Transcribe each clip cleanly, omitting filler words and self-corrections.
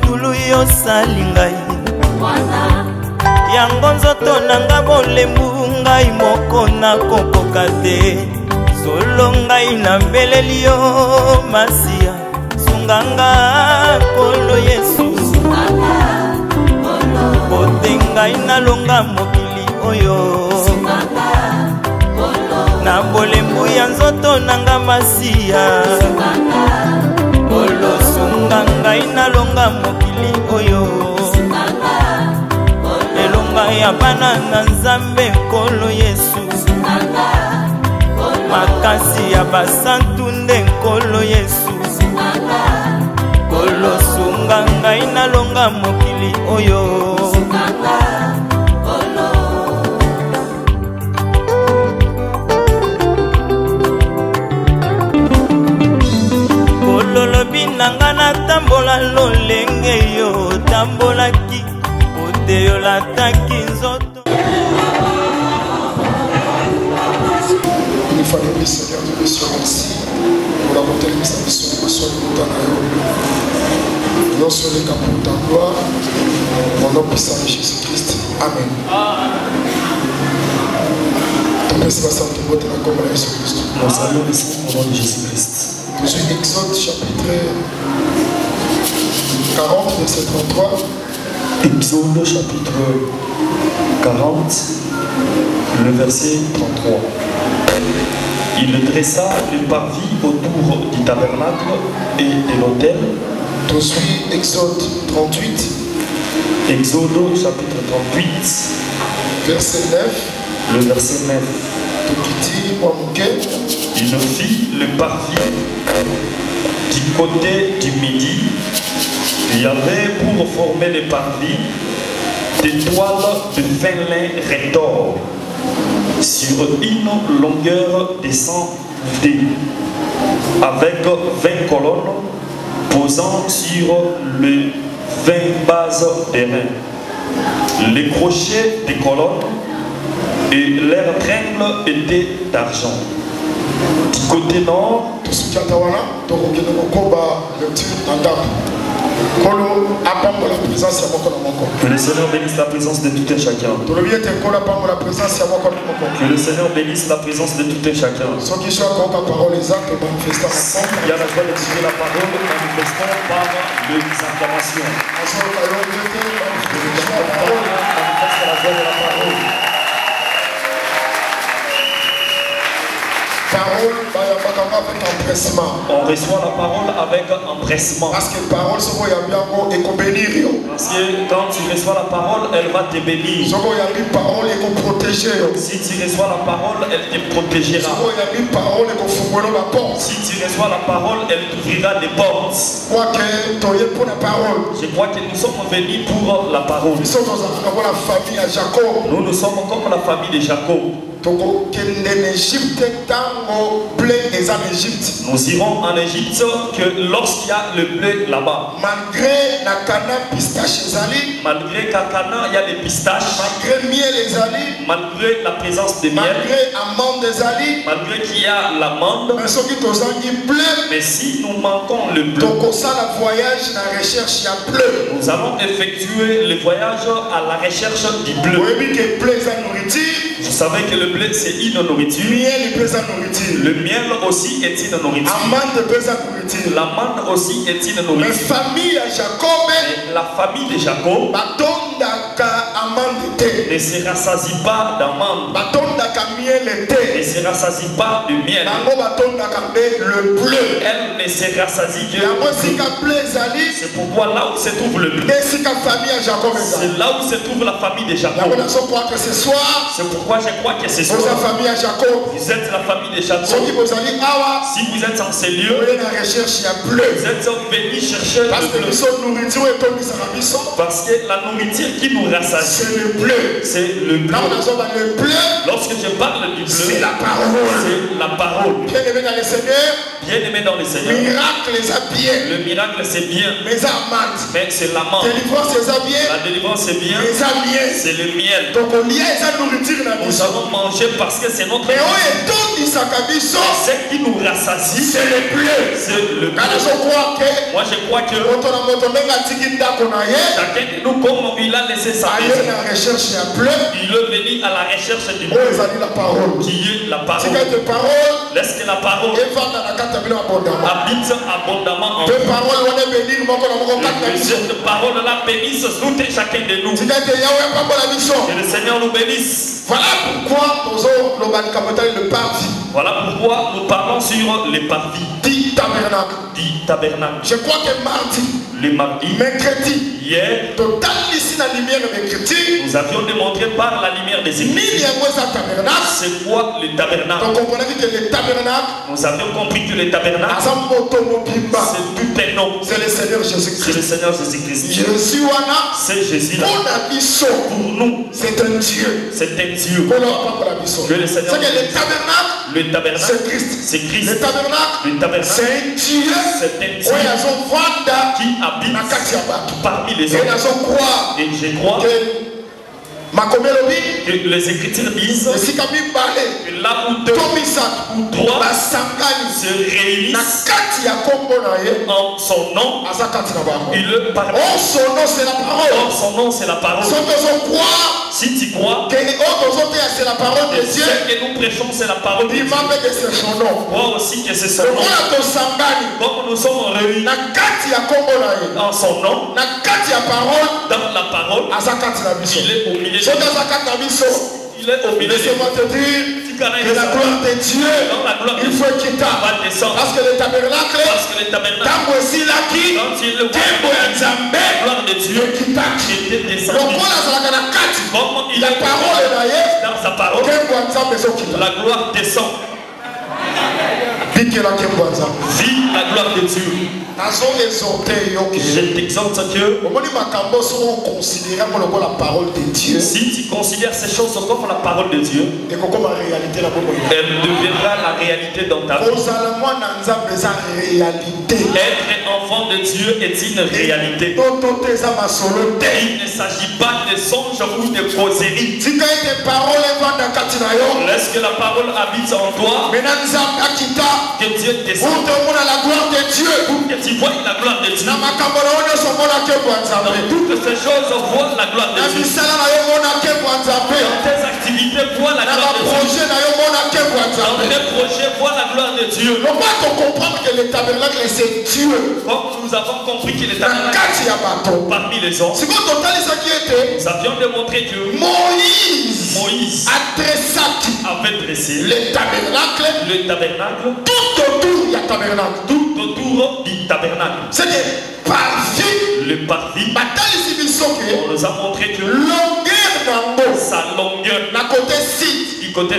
motulu yosali ngai yango nzoto nanga bolembu ngai moko nakokoka te solo ngai nambeleli yo masiya sunganga Nkolo Yesu kote ngai nalonga mokili oyo na bolembu ya nzoto nanga masiya Nkolo sunga ngai nalonga mokili oyo elonga ya bana na Nzambe Nkolo Yesu makasi ya basantu nde Nkolo Yesu Nkolo sunga ngai nalonga mokili oyo Nkolo lobi nanga natambola lolenge yo tambolaki ote yo lataki nzoto. Une fois de plus, Seigneur, Dieu, Monsieur, merci pour la bonté de sa mission, pour son temps. Non seulement pour ta gloire, mon nom puissant de Jésus-Christ. Amen. Ton Père Sébastien, ton vote la communion de Jésus-Christ. Nous saluons ici au nom de Jésus-Christ. Je suis Exode chapitre 40, verset 33. Exode chapitre 40, le verset 33. Il dressa le parvis autour du tabernacle et de l'autel. Je suis Exode 38. Exode chapitre 38, verset 9. le verset 9. Il fit le parvis du côté du midi. Il y avait pour former le parvis des toiles de fin lin retors sur une longueur de 100 dés avec 20 colonnes posant sur les 20 bases des reins. Les crochets des colonnes et leurs tringles étaient d'argent. Du côté nord, que le Seigneur bénisse la présence de tout un chacun. Que le Seigneur bénisse la présence de tout un chacun. Il y a la joie d'exprimer la parole manifestant par les acclamations. Manifeste la joie de la parole. On reçoit la parole avec empressement. Parce que parole c'est quoi bien bénir. Parce que quand tu reçois la parole, elle va te bénir. Si tu reçois la parole, elle te protégera. Si tu reçois la parole, elle t'ouvrira des portes. Je crois que nous sommes venus pour la parole. Nous sommes comme la famille de Jacob. Nous irons en Égypte que lorsqu'il y a le blé là-bas. Malgré qu'à Cana il y a les pistaches. Malgré la présence de miel. Malgré qu'il y a l'amande. Mais si nous manquons le blé, nous allons effectuer le voyage à la recherche du blé. Vous savez que le blé c'est une nourriture. Le miel aussi est une nourriture. L'amande aussi est une nourriture. Et la famille de Jacob ne se rassasie pas d'amande. Ne se rassasie pas de miel. Elle ne se rassasie que c'est pourquoi là où se trouve le blé, c'est là où se trouve la famille de Jacob. C'est pourquoi je crois que c'est ça. Vous êtes la famille de Jacob. Si vous êtes en ces lieux, vous êtes venus chercher le bleu. Parce que la nourriture qui nous rassasie, c'est le bleu. Lorsque je parle du bleu, parole. C'est la parole. Bien aimé dans le Seigneur. Bien aimé dans le Seigneur. Miracle c'est bien. Le miracle c'est bien. Mais ça amante. Mais c'est l'amant. Délivrance c'est bien. La délivrance c'est bien. Mais ça miel. C'est le miel. Donc on y a ça nourriture dans Nous avons mangé parce que c'est notre. mais on est tout dit ça kabiso. Ce qui nous rassasie, c'est le bleu. C'est le bleu. Moi je crois que chacun de nous, comme il a laissé sa maison, il est venu à la recherche du bleu qui est la parole. Laisse que la parole habite abondamment en nous. Que cette parole-là bénisse tout et chacun de nous. Que le Seigneur nous bénisse. Voilà pourquoi nous parlons sur les parvis. Dit tabernacle. Je crois que mardi, le mardi, mercredi, hier, total ici la lumière mercredi, nous avions démontré par la lumière des Écritures. C'est quoi le tabernacle? Donc on a dit que le tabernacle, nous avions compris que le tabernacle, c'est tout un nom. C'est le Seigneur Jésus-Christ. C'est le Seigneur Jésus-Christ. C'est Jésus. Pour nous, c'est un Dieu. C'est un Dieu. Que le Seigneur. C'est que le tabernacle, c'est Christ. C'est Christ. Le tabernacle, c'est un Dieu. C'est un Dieu qui habite parmi les hommes. Et je crois que les Écritures disent que là où deux ou trois se réunissent en son nom, il le parle. Son nom c'est la parole. Son nom c'est la parole. Si tu crois que c'est la parole de Dieu, ce que nous prêchons c'est la parole de Dieu. Crois aussi que c'est son nom. Comme nous sommes réunis en son nom, dans la parole, il est au milieu. Il est au milieu. Laissez-moi te dire que la gloire de Dieu, il faut qu'il descendre. Parce que le tabernacle, tant aussi là qui, la gloire de Dieu était descendue. La parole est dans sa parole, la gloire descend. Vive la gloire de Dieu. Je t'exhorte que si tu considères ces choses comme la parole de Dieu, elle deviendra la réalité dans ta vie. Être enfant de Dieu est une réalité. Il ne s'agit pas de songes ou de causeries. Laisse que la parole habite en toi. Que Dieu descende. Pour que tu vois la gloire de Dieu. Dans toutes ces choses, vois la gloire de Dieu. Dans tes activités, vois la gloire de Dieu. Dans tes projets, vois la gloire de Dieu. Comme nous avons compris que le tabernacle parmi les hommes, nous avions démontré que Moïse avait dressé le tabernacle tout autour du tabernacle. C'est le parvis. On nous a montré que sa longueur, du côté sud, du côté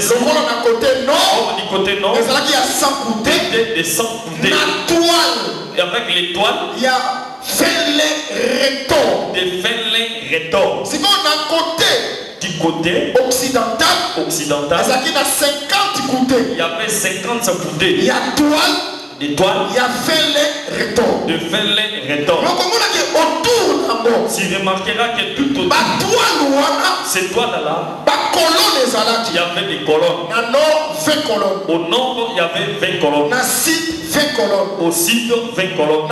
nord, était de 100 coudées. Et avec l'étoile, il y a des félins c'est qu'on a côté. Du côté occidental, il y avait 50 coudées. Il y a toile. Des toiles. Il y a félin rétors. Tu remarqueras que tout autour, ces toiles-là, il y avait des colonnes. Au nord, il y avait 20 colonnes. Au sud, 20 colonnes.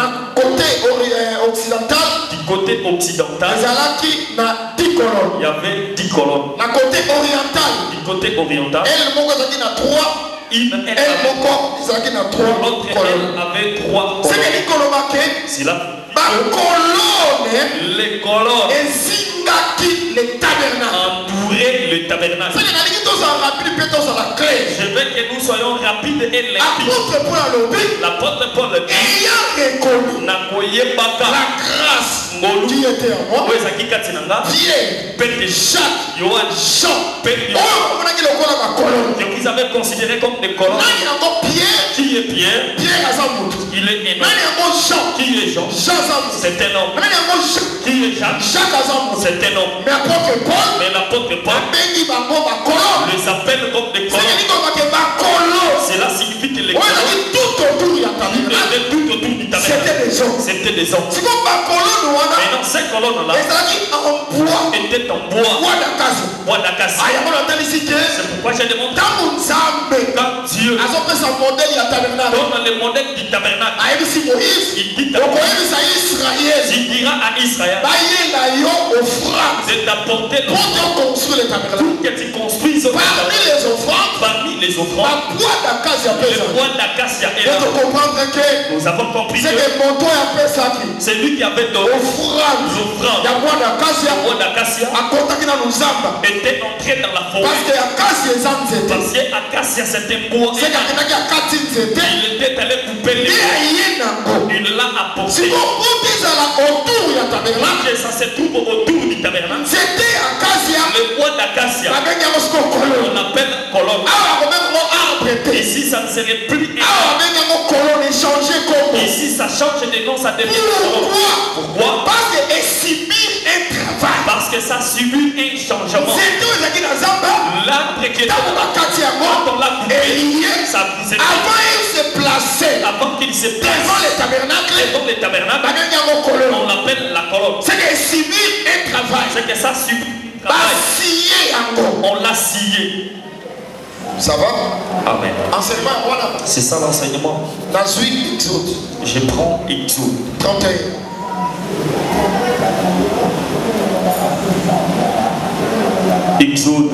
Du côté occidental, il y avait 10 colonnes. Du côté oriental, l'autre avait 3 colonnes. C'est là. Les colonnes entouraient le tabernacle. Je veux que nous soyons rapides et limpides. L'apôtre Paul dit, la grâce qui était en moi, Pierre, Pierre, Jacques, Johan, Jean, Pedro, qu'ils avaient considéré comme des colons. Qui est Pierre? Il est aimé. Qui est Jean? C'est un homme. Qui est Jacques? C'est un homme. mais apôtre Paul, Mais l'apôtre Paul les appelle comme des colons. Cela signifie que les colons tout autour du tabernacle, étaient tout autour du tabernacle. C'était des hommes. Et dans ces colonnes-là, étaient en bois d'acacie. C'est pourquoi j'ai demandé quand Dieu donne le modèle du tabernacle, il dira à Israël de t'apporter l'offrande pour que tu construises parmi les offrandes le bois d'acacia est là. Nous avons compris que c'est lui qui avait donné l'offrande. Le bois d'acacia était entré dans la forêt. Parce que acacia c'est un bois. Il était allé couper les bois. Il l'a apporté. Et ça se trouve autour du tabernacle. Le bois d'acacia, on appelle colonne. Ici, ça ne serait plus ici, ça change de nom, ça devient colonne. Pourquoi? Parce que ça subit un changement. L'arbre qui est quand on l'a coupé, ça faisait avant qu'il se place devant les tabernacles, on l'appelle la colonne. C'est que ça subit un travail. On l'a scié. Ça va? Amen. Enseignement, voilà. C'est ça l'enseignement. Je prends Exode 31. Exode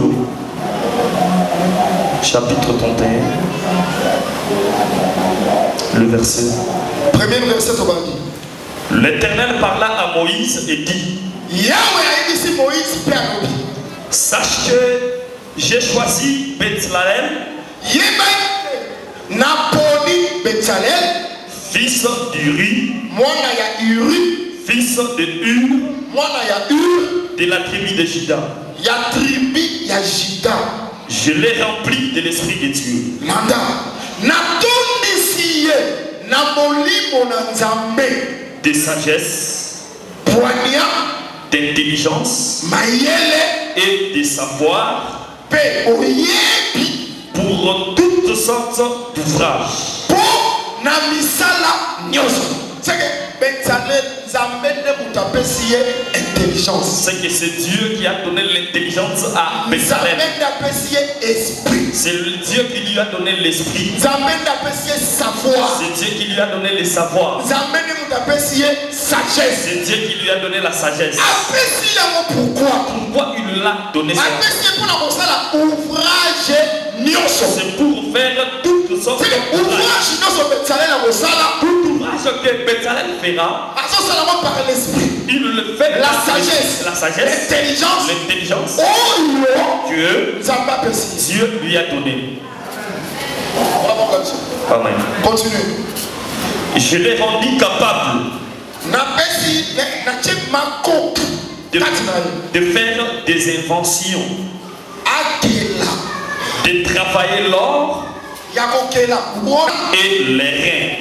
chapitre 31, le verset. Premier verset au bas. L'Éternel parla à Moïse et dit: sache que j'ai choisi Bethsalel, fils d'Uri, fils de Hur, de la tribu de Juda. Je l'ai rempli de l'esprit de Dieu, de sagesse, d'intelligence et de savoir pour toutes sortes d'ouvrages. C'est que c'est Dieu qui a donné l'intelligence à Bethsalel. C'est le Dieu qui lui a donné l'esprit. C'est Dieu qui lui a donné le savoir. C'est Dieu qui lui a donné la sagesse. Pourquoi il l'a donné ça? C'est pour faire toutes sortes d'ouvrages. Tout ouvrage que Bethsalel fera, il le fait la sagesse, l'intelligence que Dieu lui a donné. Amen. Continue. Je l'ai rendu capable de faire des inventions, de travailler l'or et les reins,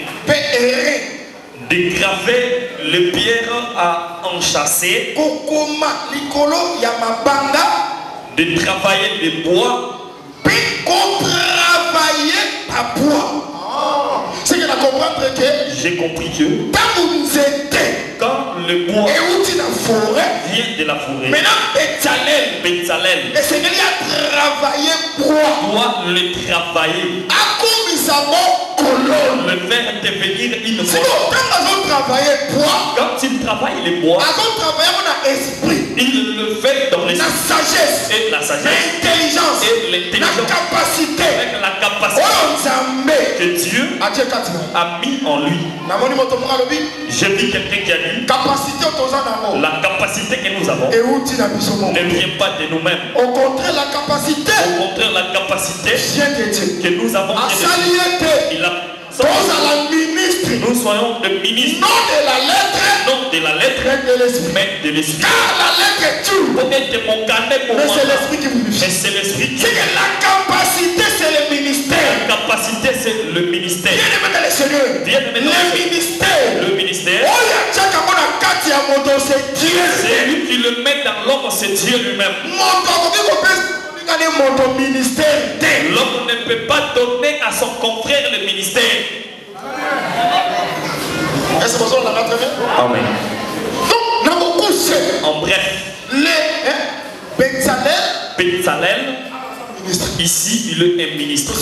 de graver les pierres à enchâsser, de travailler les bois, c'est que comprendre que j'ai compris que quand le bois vient de la forêt, Bethsalel doit le travailler, le faire devenir une colonne. Quand il travaille les bois, il le fait dans les sagesse et la sagesse, l'intelligence et l'intelligence, avec la capacité que Dieu a mis en lui. J'ai vu quelqu'un qui a dit la capacité que nous avons ne vient pas de nous-mêmes. Au contraire, la capacité que nous avons il a nous soyons des ministres, non de la lettre, non de la lettre, mais de l'esprit. Car la lettre tue. Mais c'est l'esprit qui vous Mais c'est l'esprit qui. C'est que la capacité, c'est le ministère. La capacité, c'est le ministère. Bien-aimé dans le Seigneur. Le ministère. Le ministère. Oh, il y a Tchaka Monakati à Moto, c'est Dieu. C'est lui qui le met dans l'homme, c'est Dieu lui-même. Mon ministère. L'homme ne peut pas donner à son confrère le ministère. Est-ce que vous avez la très bien? Amen. Donc, dans beaucoup c'est. En bref, les Bezalel, ici il est un ministre.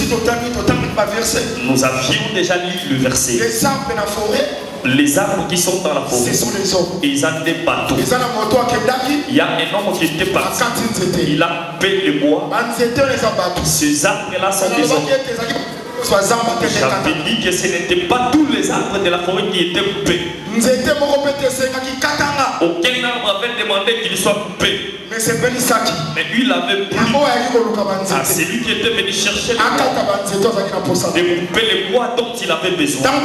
Nous avions déjà lu le verset. Les arbres dans la forêt. Les arbres qui sont dans la forêt, ce sont les hommes. Ils ont des bateaux. Il y a un homme qui était parti. Il a payé le bois. Ces arbres-là sont des hommes. J'avais dit que ce n'était pas tous les arbres de la forêt qui étaient coupés. Aucun arbre avait demandé qu'il soit coupé. Mais lui, il avait pris à celui qui était venu chercher le bois, de couper le bois dont il avait besoin. Quand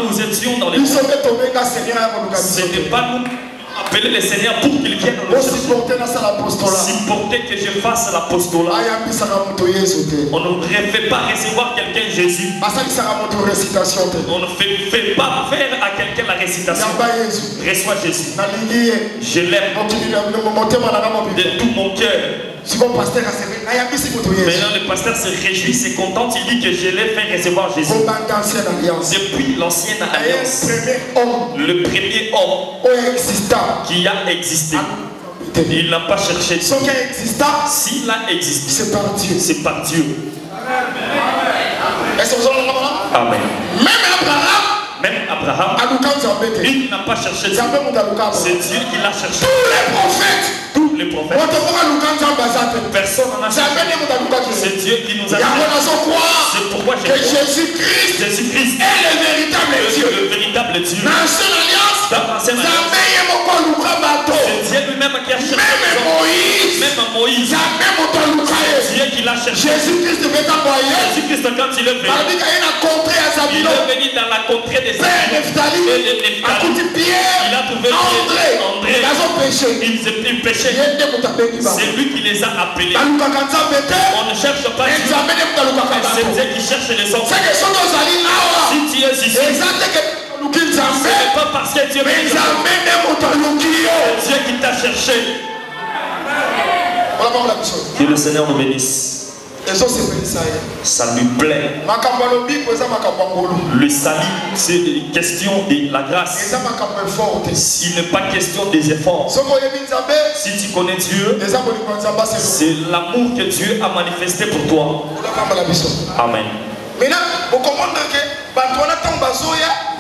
nous étions dans les bois, ce n'était pas nous appeler le Seigneur pour qu'il vienne nous supporter que je fasse l'apostolat. On ne fait pas recevoir quelqu'un Jésus. On ne fait pas faire à quelqu'un la récitation. Reçois Jésus. Je l'aime de tout mon cœur. Maintenant le pasteur se réjouit, c'est content, il dit que je l'ai fait recevoir Jésus. Depuis l'ancienne alliance, le premier homme qui a existé, il n'a pas cherché. S'il a existé, c'est par Dieu. Amen. Même Abraham, il n'a pas cherché. C'est Dieu qui l'a cherché. Tous les prophètes. Personne n'en a cherché. C'est Dieu qui nous a cherché. C'est pourquoi Jésus-Christ est le véritable Dieu. Dans l'ancienne alliance, c'est Dieu lui-même qui a cherché. Même Moïse. Dieu qui l'a cherché. Jésus-Christ quand il est venu, il est venu dans la contrée des Nephtali. Il a trouvé André. Ils péchaient. C'est lui qui les a appelés. On ne cherche pas Dieu. C'est Dieu qui cherche les hommes. Si tu es ici, ce n'est pas parce que Dieu c'est Dieu qui t'a cherché. Que le Seigneur nous bénisse. Ça lui plaît. Le salut, c'est une question de la grâce. Il n'est pas question des efforts. Si tu connais Dieu, c'est l'amour que Dieu a manifesté pour toi. Amen.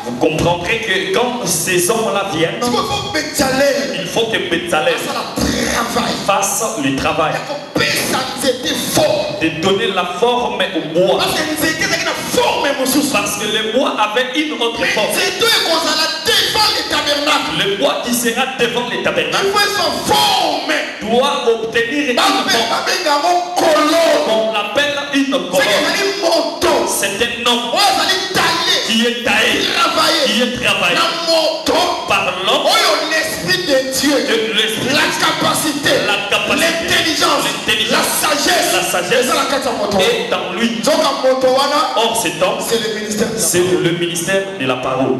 Vous comprendrez que quand ces hommes-là viennent, il faut que Bezalel fasse le travail de donner la forme au bois. Parce que le bois avait une autre forme. Le bois qui sera devant les tabernacles doit obtenir une forme. On l'appelle une colonne. C'est un homme qui est taillé, qui est travaillé par l'homme, la capacité, l'intelligence, la sagesse est dans lui. Or cet homme, c'est le ministère de la parole.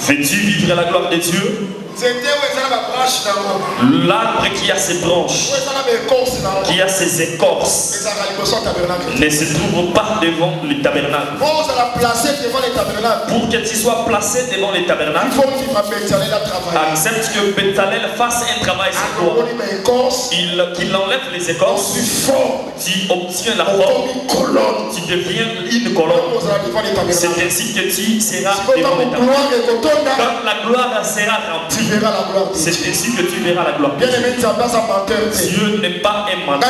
Veux-tu vivre la gloire de Dieu? L'arbre qui a ses branches, qui a ses écorces, ne se trouve pas devant le tabernacle. Pour que tu sois placé devant le tabernacle, accepte que Bezalel fasse un travail sur toi, qu'il enlève les écorces, tu obtiens la forme, tu deviens une colonne. C'est ainsi que tu seras devant le tabernacle. Quand la gloire sera remplie, verras la gloire de Dieu. C'est ainsi que tu verras la gloire. Bien aimé, tu n'as pas un menteur. Dieu n'est pas un menteur.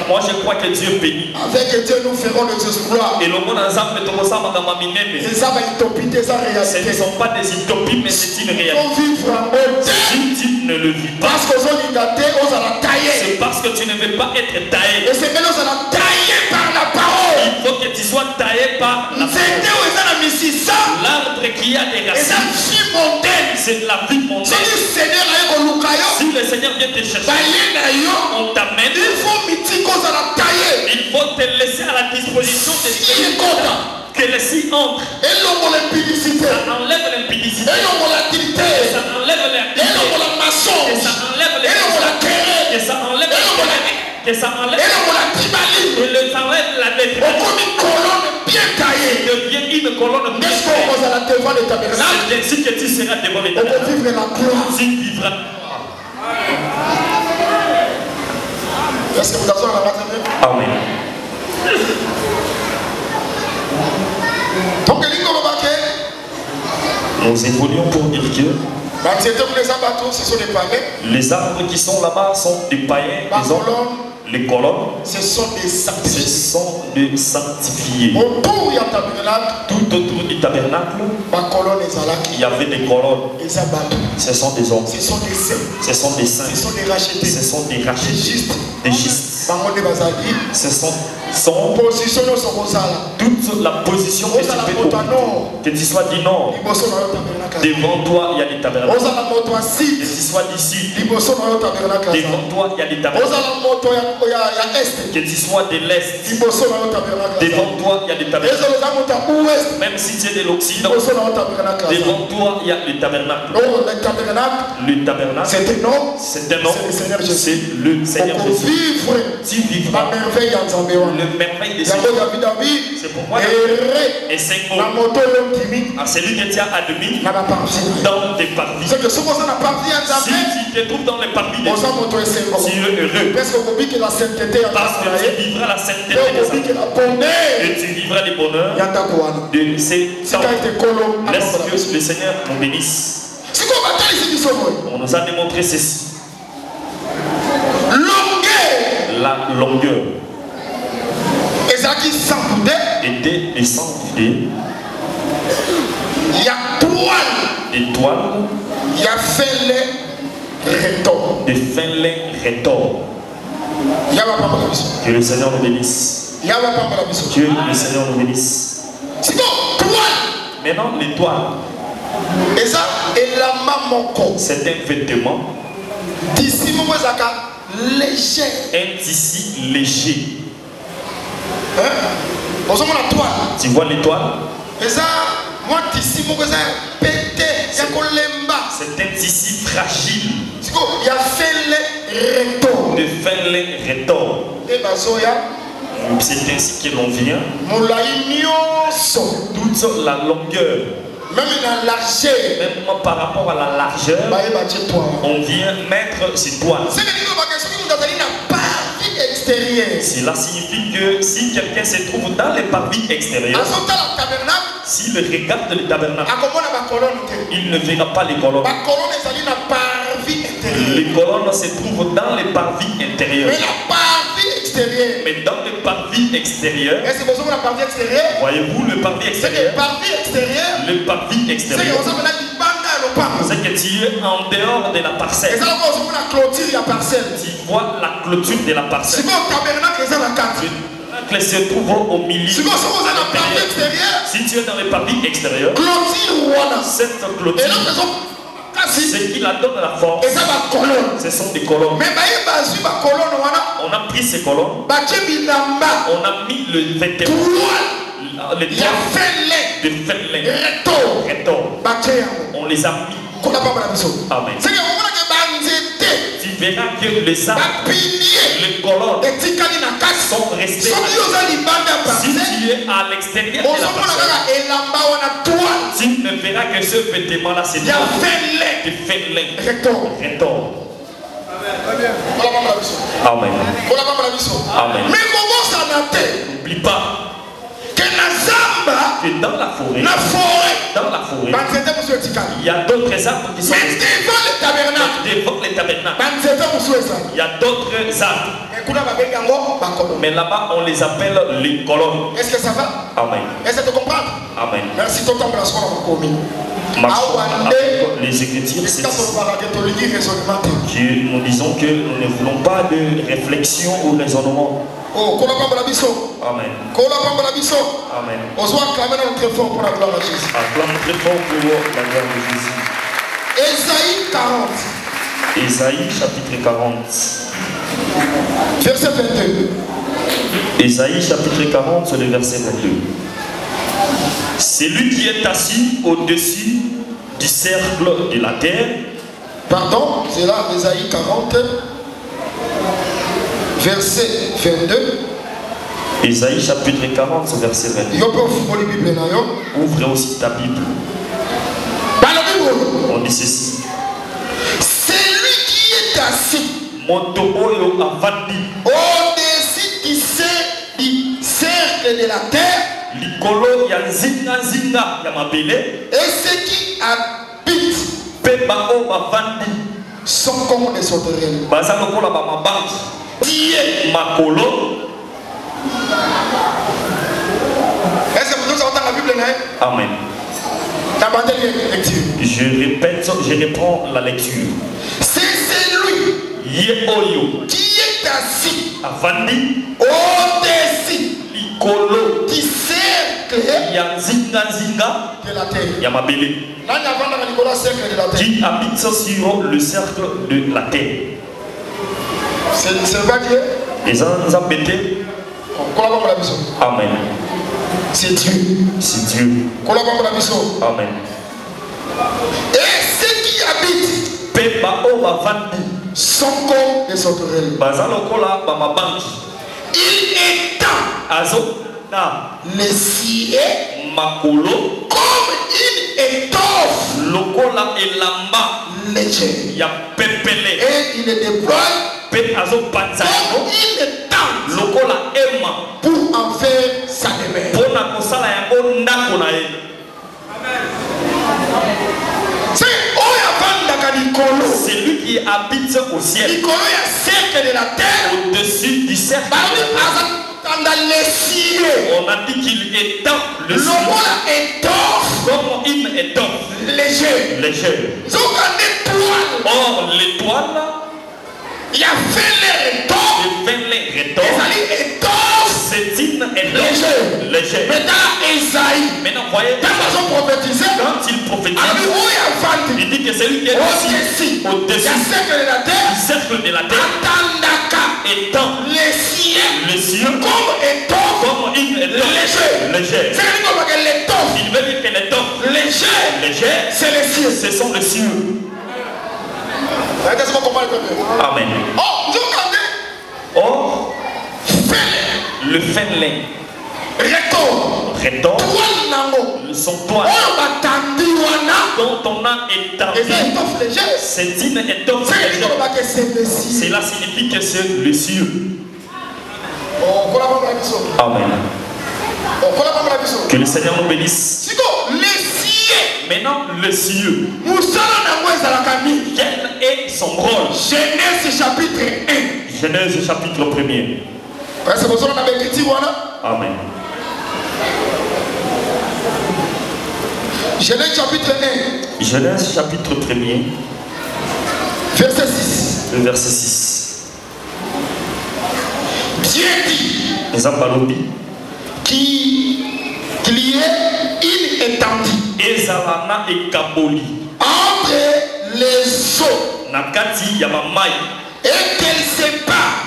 Moi je crois que Dieu bénit. Avec Dieu nous ferons des exploits. Et le monde ensemble est comme ça, madame Aminene. Et ça va utopie, ça réalité. Ce ne sont pas des utopies, mais c'est une réalité. Il faut vivre en mode. Si tu ne le vis pas, parce que c'est parce que tu ne veux pas être taillé. Et c'est que nous allons tailler par la parole. Il faut que tu sois taillé par la parole. L'arbre qui a des racines, c'est la vie mondaine. Si le Seigneur vient te chercher, on t'amène. Il faut te laisser à la disposition de Dieu. Que les si entre. Ça enlève l'impudicité. Ça enlève l'impunité. Ça enlève que ça enlève et le travail de la défense. Il devient une colonne bien taillée. C'est ainsi que tu seras devant les tabernacles. Tu vivras. Est-ce que vous avez la bataille? Amen. Nous évoluons pour dire que les arbres qui sont là-bas sont des païens, les colonnes, ce sont des sanctifiés. Tout autour du tabernacle, il y avait des colonnes. Ce sont des hommes. Ce sont des saints. Ce sont des rachetés. Ce sont des rachetés. Des gistes. Ce sont toute la position que tu sois du nord. Devant toi, il y a des tabernacles. Que tu sois d'ici. Devant toi, il y a des tabernacles. Que tu sois de l'est. Devant toi, il y a des tabernacles. Même si tu es de l'Occident, devant toi, il y a des tabernacles. Le tabernacle, c'est un nom. C'est le Seigneur Jésus. Tu vivras le merveille de Seigneur. C'est pourquoi et c'est à celui que tu as admis dans tes parvis. Si tu te trouves dans les parvis de Dieu, tu es heureux. Parce que tu vivras la sainteté et tu vivras le bonheur de ces temps. Laisse que le Seigneur nous bénisse. On nous a démontré ceci. La longueur était des sangs vidés. Il y a des toiles. Il y a des fêlés rétors. Que le Seigneur nous bénisse. Que le Seigneur nous bénisse. Maintenant, les toiles. C'est un vêtement. Léger. Un tissu léger. Tu vois l'étoile? C'est un tissu fragile. De fêlés rétors. C'est ainsi que l'on vient. Toute la longueur. Même par rapport à la largeur, on vient mettre ces toiles. Cela signifie que si quelqu'un se trouve dans les parvis extérieurs, s'il regarde le tabernacle, il ne verra pas les colonnes. Les colonnes se trouvent dans les parvis intérieurs. Mais dans le parvis extérieur, voyez-vous le parvis extérieur? Le parvis extérieur, c'est que tu es en dehors de la parcelle. Tu vois la clôture de la parcelle. Le tabernacle se trouve au milieu. Si tu es dans le parvis extérieur, cette clôture, ce qui la donne la force, ce sont des colonnes. On a pris ces colonnes, on a mis le vêtement, les toiles de fêlés, on les a mis. Amen. Tu verras que les arbres, les colonnes sont restés. Si tu es à l'extérieur de la parcelle, tu ne verras que ce vêtement-là, c'est de fêlés. Amen. Amen. N'oublie pas que dans la forêt, forêt. Il y a d'autres arbres qui sont restés devant les tabernacles. Il y a d'autres arbres. Mais là-bas, on les appelle les colonnes. Est-ce que ça va? Amen. Est-ce que tu comprends? Amen. Merci, ton embrassement dans ma commune. Les Écritures, c'est que nous disons que nous ne voulons pas de réflexion ou raisonnement. Oh, Amen. Amen. On doit acclamer notre fort pour la gloire de Jésus. Acclame très fort pour la gloire de Jésus. Ésaïe 40. Ésaïe chapitre 40. Verset 22. Ésaïe chapitre 40, c'est le verset 22. C'est lui qui est assis au-dessus du cercle de la terre. Pardon, c'est là Ésaïe 40, verset 22. Ésaïe chapitre 40, verset 22. Ouvre aussi ta Bible. On dit ceci. C'est lui qui est assis au-dessus du cercle de la terre. Et ceux qui habitent sont comme des sauterelles. Est-ce que vous entendez la Bible? Amen. Je répète, je reprends la lecture. C'est lui qui est assis au-dessus du cercle de la terre. Qui habite sur le cercle de la terre. C'est pas Dieu. Amen. C'est Dieu. C'est Dieu. Amen. Et ceux qui habitent sont comme des sauterelles. Il étend les cieux comme il étoffe les chair. Et il les déploie comme il étend pour en faire sa demeure. C'est lui qui habite au ciel. Au-dessus du cercle. On a dit qu'il étend le ciel. Comme il étoffe léger. Or l'étoile, il a fait les rétofs. C'est une étoffe légère. Maintenant, voyez, quand il prophétise, il dit que c'est lui qui est assis au-dessus du cercle de la terre, étend les cieux comme une étoffe légère. Il veut dire que l'étoffe légère, c'est les cieux. Ce sont les cieux. Amen. Or, le fenlin, rétor, son toit dont on a étendu, c'est une étoffe légère. Cela signifie que c'est le cieux. Amen. Que le Seigneur nous bénisse. Maintenant, le cieux. Quel est son rôle? Genèse chapitre 1. Genèse chapitre 1er. Amen. Genèse chapitre 1. Genèse chapitre 1er. Verset 6. Le verset 6. Dieu dit qu'il y ait une étendue entre les eaux et qu'elle sépare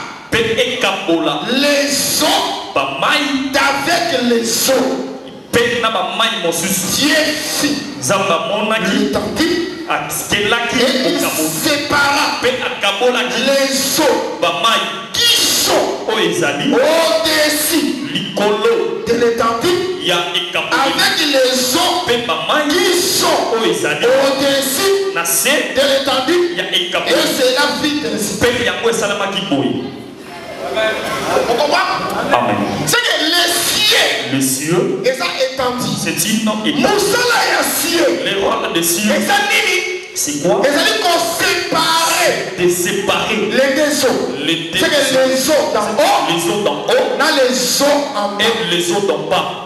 les eaux d'avec les eaux. Dieu fit l'étendue et il sépara les eaux qui sont au-dessus de l'étendue avec les eaux qui sont au-dessus de l'étendue. Et c'est la vie de On comprend? Amen. C'est que les cieux, Les cieux, et ça étendu. c'est une étendue. Moussala et cieux. Les rôles des cieux, Et ça nini. c'est quoi? Et ça dit qu'on sépare De séparer les deux eaux. les deux C'est que les eaux d'en haut, les eaux d'en haut dans les eaux en bas. et les eaux d'en bas.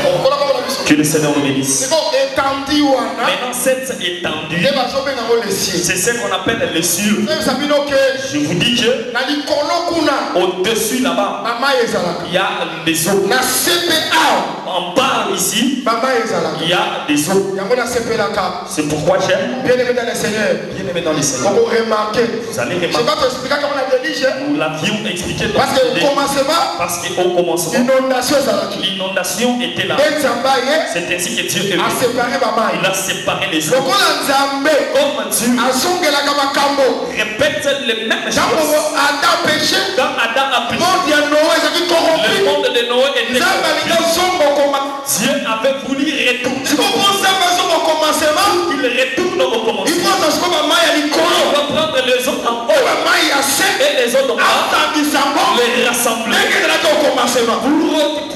On a pas la mission. Que le Seigneur nous bénisse. C'est comme étendu ou en a. Maintenant, cette étendue, Et va choper dans les cieux. c'est ce qu'on appelle les cieux. Vous savez que Je vous dis que na likolo kuna au-dessus là-bas, mama ezalaka. il y a des eaux. Na CPA En bas ici, mama ezalaka. il y a des eaux. Yango na sepelaka. C'est pourquoi j'aime, Bien aimé dans le Seigneur. bien aimé dans les On Seigneurs. peut remarquer. Vous allez Je vais remarquer, pas t'expliquer comment on a dirigé. nous l'avions expliqué dans Parce ce que au vidéo. commencement, Parce qu'au commencement, inondation ezalaki. l'inondation était là. Nzambe ye C'est ainsi que Dieu est a venu. séparé mama. Il a séparé les eaux. Lokola Nzambe Comme Dieu azongelaka makambo. répète les mêmes Ntango choses. Adam péché, Quand Adam a péché, monde ya Noé ezalaki le corrompu. monde de Noé était Nzambe corrompu. alingi ozonga okoma. Dieu avait voulu retourner. Tu comprends Nzambe azonga au commencement? Il retourne au Il commencement. faut attention mama ya On likolo. va prendre les eaux en haut Mama ya se et les eaux en bas, atangisa ngo. les rassembler. Ndenge ezalaki au commencement.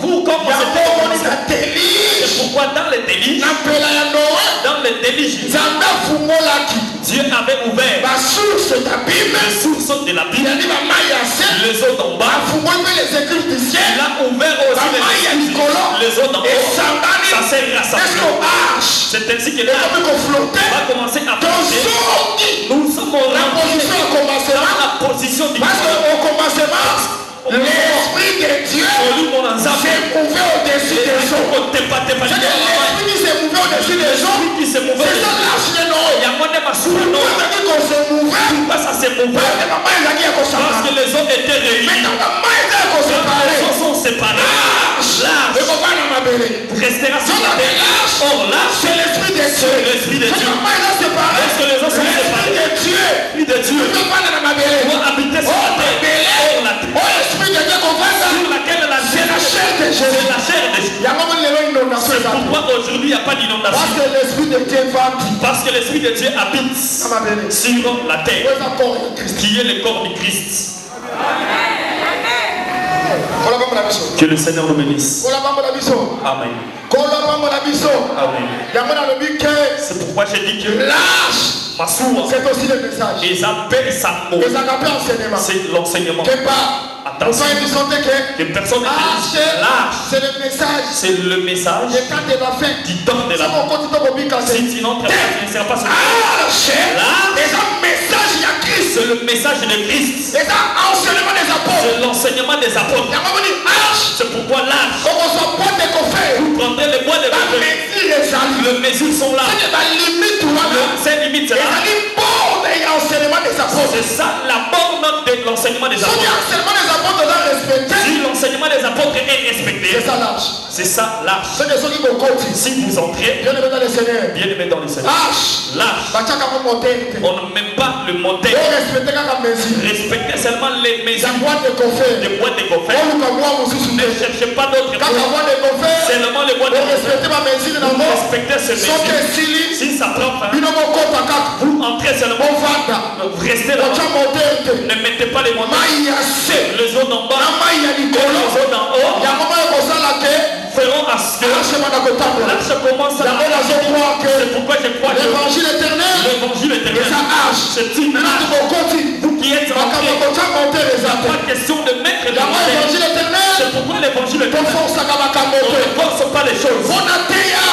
Vous comme Yango c'était au omoni commencement. na délige. C'est pourquoi dans les délices, Na mpela ya Noé, dans les délices, Nzambe afungolaki Dieu avait ouvert basource ya Bible. les sources de la Bible, Yali mama ya se les eaux d'en bas. afungoli mpe les écrits du ciel. Il a ouvert aussi les eaux d'en haut. esangani Ça s'est eske rassemblé. arche C'est ainsi que là, ekomi koflote on va commencer à penser. tozoki Nous sommes au na position ya commencement dans la position du parce que au commencement l'esprit de Dieu s'est mouvé au-dessus des eaux. C'est que l'esprit qui s'est mouvé au-dessus des eaux, c'est ça l'arche de Noé. Pourquoi qu'on s'est mouvé? Parce que maman ezalaki ya Parce que kosangana. les eaux étaient réunies. Mais quand maman ezali Les koséparé, eaux sont séparées. L'arche ekokana na mabele. restera sur la terre. Or l'arche, C'est l'esprit de c'est Dieu. l'esprit de C'est Dieu. maman ezali séparé. Est-ce que les eaux sont L'esprit séparées? de Dieu. L'esprit de Dieu ekokana na mabele. doit habiter sur la terre. Or la terre Oh, l'esprit de Dieu kovanda. sur laquelle la C'est la chair de c'est Jésus. la chair de Jésus. Yango moni lelo inondation C'est ezali. pourquoi aujourd'hui il n'y a pas Parce d'inondation. que l'esprit de Dieu vandi Parce que l'esprit de Dieu na habite mabele. sur la terre, Oyo eza corps ya Christ. qui est le corps du Christ. Kola pambola biso. Que le Seigneur nous bénisse. Kola pambola biso. Amen. Kola pambola biso. Amen. Yango nalobi ke C'est pourquoi j'ai dit que l'arche, Massoua, c'est aussi le message. ils appellent sa mot. ezalaka mpe enseignement. C'est l'enseignement. Que pas. Attention. Pourquoi ils sont que Que personne ne l'arche, dise l'arche. c'est le message. C'est le message Le temps de la fin. du temps de la Soki okoti to kobika Si se. tu n'entres pas, tu ne seras pas sauvé. Arche, L'arche. eza message ya Christ. C'est le message de Christ. Eza enseignement des apôtres. C'est l'enseignement des apôtres. Yango moni arche. C'est pourquoi l'arche, okozwa boite kofe. vous prendrez les bois de baptême. bamesire ezali. Les mesures sont là. C'est balimite wana. Ces limites, c'est là. ezali borne ya enseignement des apôtres. C'est ça la borne de l'enseignement des soki apôtres. enseignement des apôtres eza respecté, Si l'enseignement des apôtres est c'est respecté, ça l'arche. c'est ça l'arche. soki soki bokoti Si vous entrez, bien aimé dans le Seigneur, bien aimé dans le Seigneur, arche l'arche, batiaka mo moteur te. on ne met pas le moteur. orespecte kaka mesure Respectez seulement les ya mesures boite kofe. des boîtes de coffre. oluka mwa mosusu Ne te. cherchez pas d'autres kaka boîtes. boite kofe. Seulement les boîtes de coffre. orespecte bamesure nango. Respectez ces soki mesures. esili Si ça prend fin, bino mokota kaka vous entrez seulement. bovanda Vous restez là. otya moteur te. Ne mettez pas les moteurs. mai ya se Les eaux d'en na bas mai ya et les likolo eaux d'en haut yango mai ekosala te feront à ce que arche banda kotambola. l'arche commence à yango nazokroire C'est que pourquoi je crois que l'évangile éternel l'évangile éternel, eza arche. c'est une maintenant arche. tokokoti Vous qui êtes makambo rentrés, kotya moteur eza te. pas question de mettre le yango moteur. évangile éternel C'est pourquoi l'évangile éternel, toforsaka makambo on te ne force pas les choses mpona teya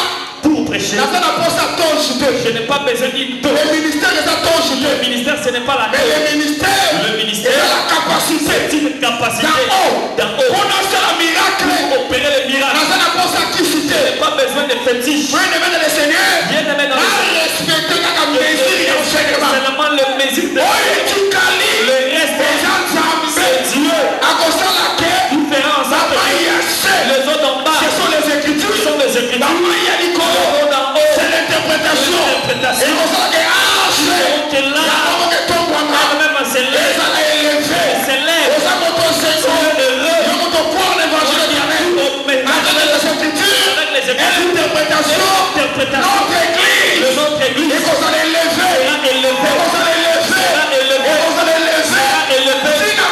pour prêcher. naza na posa tonge te. Je n'ai pas besoin d'une le ministère eza tonge Le te. ministère, ce n'est pas la mais cause. le ministère Le ministère, eza la capacité c'est une capacité d'en haut d'en haut mpona osala miracle. pour opérer les miracles. naza na posa kisi te. Pas besoin de fétiches. bien aimé dans le Seigneur, Bien aimé dans le Seigneur. respecte kaka mesure ya enseignement. Seulement le mesure de oyo etikali le reste, eza nzambe c'est Dieu. akosala ke Différent en bamai ya se. Les eaux d'en bas, ce sont les ce écritures. sont les écritures. bamai ya Les likolo eaux d'en haut, c'est l'interprétation. l'interprétation. ekosala ke arche Que là, yango ketongwana même c'est l'air, ezala élevé. c'est l'air. oza moto sengo yo moto croire l'évangile éternel avec les écritures Avec les et écritures, l'interprétation. l'interprétation. notre église Le notre église ekozala élevé. sera élevé. ekozala élevé. Sera élevé. ekozala élevé. Sera élevé. tina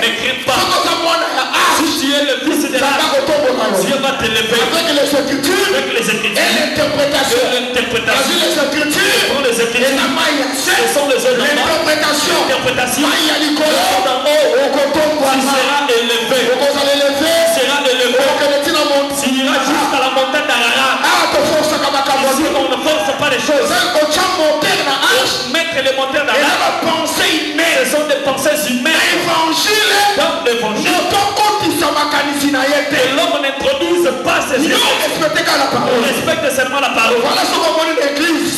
N'écris pas. Si tu es le fils de l'âge, Dieu va te lever avec les Écritures et l'interprétation. Prends les Écritures. Ce sont les œuvres l'interprétation. Tu seras élevé. Tu seras élevé. Tu iras jusqu'à la montagne d'Ararat. Ici, on ne force pas les choses. Mettre les monteurs d'Ararat, ce sont des pensées humaines. Dans l'évangile, et l'homme n'introduise pas ses idées. On respecte seulement la parole.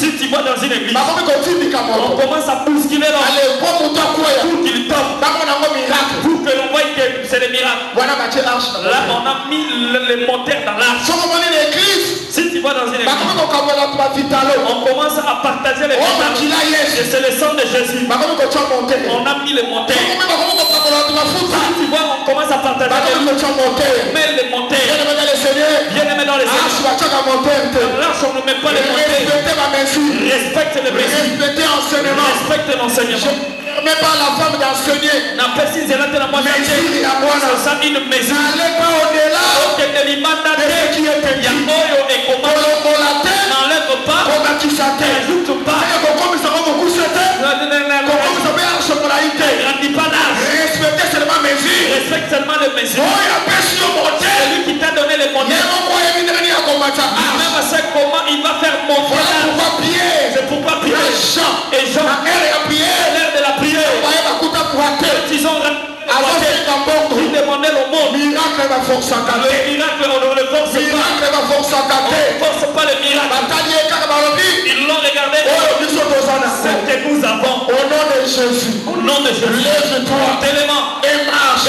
Si tu vas dans une église, on commence à bousculer l'homme pour qu'il tombe, pour que l'on voie que c'est des miracles. Là, on a mis les monteurs dans l'arche. Si tu vas dans une église, on commence à partager les vitamines. Et c'est le sang de Jésus. On a mis les monteurs. Si tu vois, on commence à partager les monteurs. Mais les monteurs, bien-aimés dans les églises, l'arche, on ne met pas les monteurs. Respecte les messieurs. Respecte l'enseignement. Mais pas la femme d'enseigner. Na pesi nzela te na mwasi ate. C'est ça une mesure. N'allez pas au-delà. Okende limanda te. Ya oyo ekoma. N'enlève pas. N'ajoute pas. Grandis pas l'âge. Respectez seulement mes vies. Respecte seulement les mesures. Celui qui t'a donné les moyens. Même à ce comment il va faire monter l'âge. C'est pourquoi Pierre et Jean, l'heure de la prière, ils ont ils demandaient le monde. Le miracle, on ne force pas. On ne force pas le miracle. Ils l'ont regardé. Ce que nous avons. Au nom de Jésus. Au nom de Jésus. Lève-toi. Tellement. Et marche.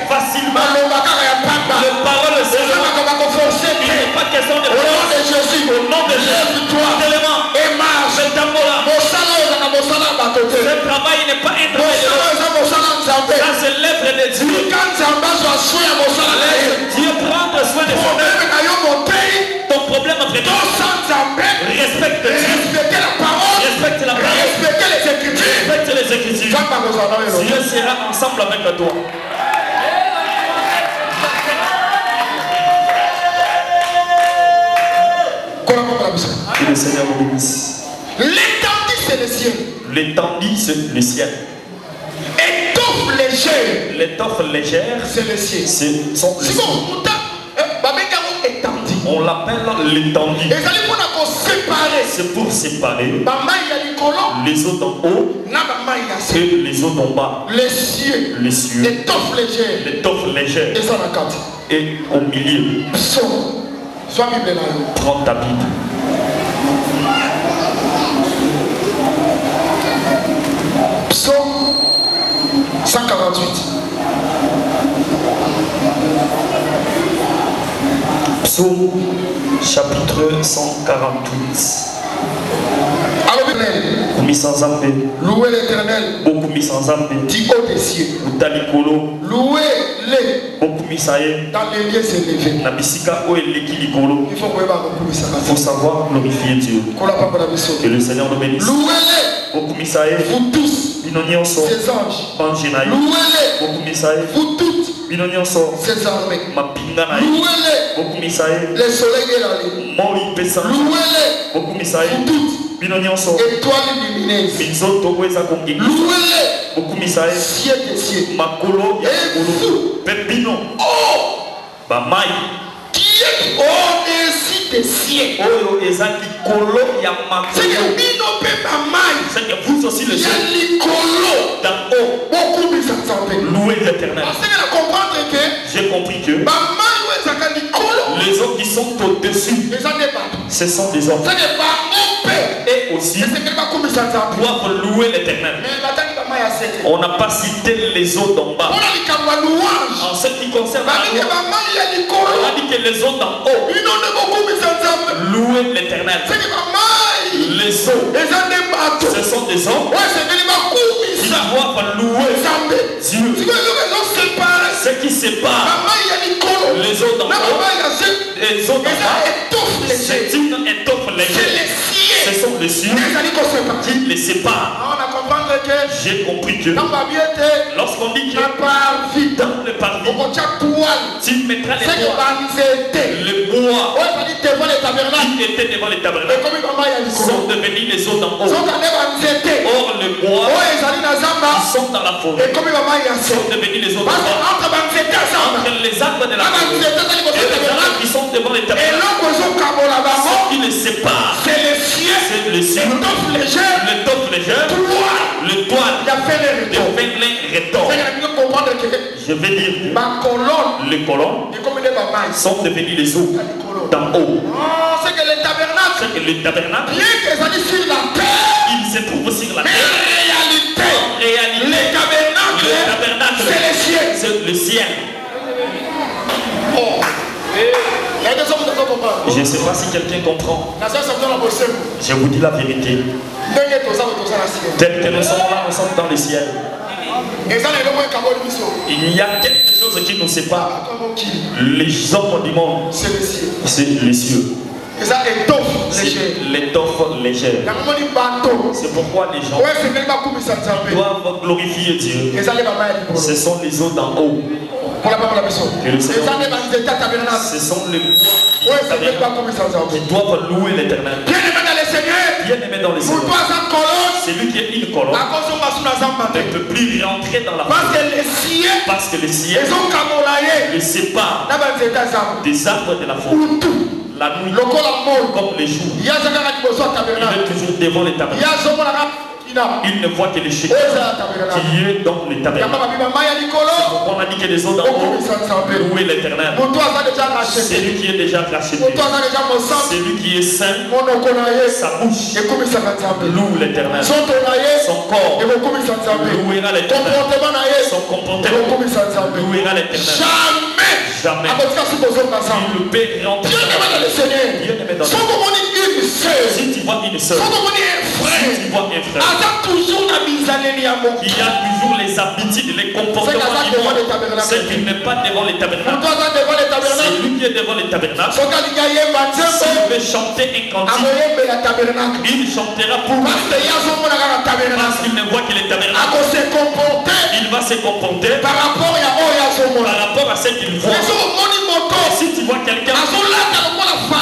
Facilement. Le parole c'est il n'est pas question de au nom de Jésus. Au nom de Jésus. Tellement. Et marche. Ce travail n'est pas intermédiaire. Ça c'est l'œuvre de Dieu. Dieu prend soin de son œuvre. Ton problème après toi. Respecte Dieu. Respecte la parole. Respecte les Écritures. Dieu sera ensemble avec toi. Que le Seigneur vous bénisse. L'étendue c'est le ciel. L'étendue c'est le ciel. Étoffe légère. L'étoffe légère c'est le ciel. On l'appelle l'étendue. C'est pour séparer les eaux d'en haut et les eaux d'en bas. Les cieux. L'étoffe légère. L'étoffe légère. Et au milieu. Prends ta Bible. Psaume 148. Psaume chapitre 148. Louez l'Éternel. Beaucoup mis sans âme. Du haut des cieux. Louez-les. Beaucoup mis ça est. Dans les lieux élevés. Il faut savoir glorifier Dieu. Que le Seigneur nous bénisse. Louez-les. Beaucoup mis ça est. Vous tous. Ces anges. Louez-les. Beaucoup mis ça est. Vous toutes. Ces armées. Louez-les. Beaucoup mis ça est. Les soleils et la lune. Louez-les. Beaucoup mis ça est. Vous toutes. Étoiles lumineuses. Louez-les. Beaucoup mis ça est. Ciel des cieux. Makolo ya makolo. Pepino. Oh. Bamai. Qui est au-dessus des cieux. Oyo ezaki kolo ya makolo. C'est que bino pe bamai. C'est que vous aussi le ciel. D'en haut. Beaucoup mis ensemble. Louez l'Éternel. J'ai compris que les hommes qui sont au-dessus, ce sont des hommes. Et aussi doivent louer l'Éternel. On n'a pas cité les eaux d'en bas. En ce qui concerne la louange, on a dit que les eaux d'en haut louer l'Éternel. Les eaux, ce sont des hommes qui doivent louer Dieu. Ce qui sépare les eaux d'en haut et les eaux d'en bas, c'est une étoffe légère. Ce sont le cieux qui les sépare. J'ai compris que lorsqu'on dit que dans le parvis, tu mettras les bois qui étaient devant les tabernacles sont devenus les eaux d'en haut. Or les bois qui sont dans la forêt sont devenus les eaux d'en bas. Entre les arbres de la forêt et les arbres qui sont devant les tabernacles, ce qui les sépare, c'est le ciel, le top légère, le toit, le vêtements rétors. Je vais dire que les colonnes sont devenues les eaux d'en haut. C'est que les tabernacles, bien qu'ils soient sur la terre, ils se trouvent sur la terre. En réalité, les tabernacles, c'est le ciel. Je ne sais pas si quelqu'un comprend. Je vous dis la vérité. Tel que nous sommes là, nous sommes dans le ciel. Il y a quelque chose qui nous sépare. Les hommes du monde, c'est les cieux. C'est l'étoffe légère. C'est pourquoi les gens doivent glorifier Dieu. Ce sont les eaux d'en haut. Et le Seigneur, ce sont les bois qui doivent louer l'Éternel. Bien-aimé dans le Seigneur, celui qui est une colonne ne peut plus rentrer dans la forêt parce que le ciel le sépare des arbres de la forêt. La nuit, comme les jours, il est toujours devant les tabernacles. Il ne voit que les chéquiers qui est dans les tabernacles. On a dit que les eaux d'en haut louer l'Éternel. C'est lui qui est déjà racheté. C'est lui qui est saint. Sa bouche loue l'Éternel. Son corps louera l'Éternel. Son comportement louera l'Éternel. Jamais il ne peut rentrer. Bien-aimé dans le Seigneur, si tu vois une sœur, si tu vois un frère, il y a toujours les habitudes, les comportements du monde. C'est qu'il n'est pas devant les tabernacles. C'est lui qui est devant les tabernacles. S'il veut chanter un cantique, il chantera pour lui. Parce qu'il ne voit que les tabernacles. Il va se comporter par rapport à ce qu'il voit. Si tu vois quelqu'un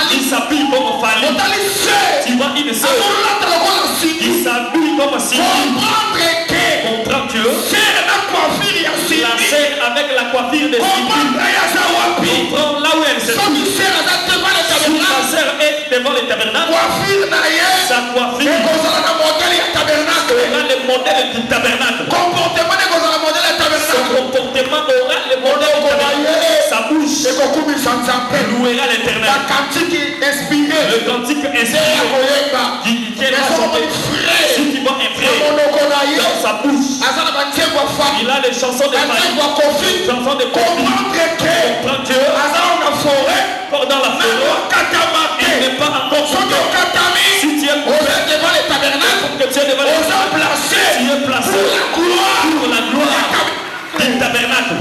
qui s'habille comme Fali, tu vois une sœur qui s'habille comme Sylvie, comprends que la sœur avec la coiffure de Sylvie, comprends là où elle se trouve. Si la sœur est devant les tabernacles, sa coiffure sera le modèle du tabernacle. Son comportement aura le modèle du tabernacle. Sa bouche louera l'Éternel. Le cantique inspiré qui est chanté. Si tu vois un frère dans sa bouche, il a les chansons de Marie, les chansons de Kofi. Comprends que dans la forêt, il n'est pas encore coupé. Si tu es coupé, que tu es devant les tabernacles, tu es placé pour la gloire du tabernacle.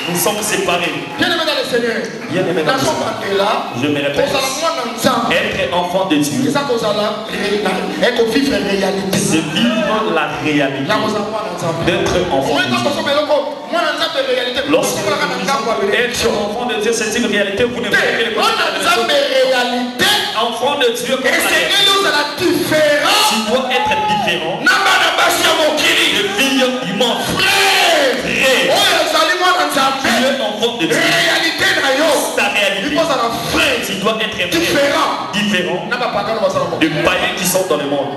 Nous sommes séparés. Bien-aimé dans le Seigneur, je me répète, être enfant de Dieu, c'est vivre la réalité d'être enfant de Dieu. Lorsque être enfant de Dieu, c'est une réalité, vous ne pouvez pas enfant de Dieu, comme la différence. Tu dois être différent de fille du monde. Tu es enfant de Dieu. Ta réalité, tu dois être différent de païens qui sont dans le monde.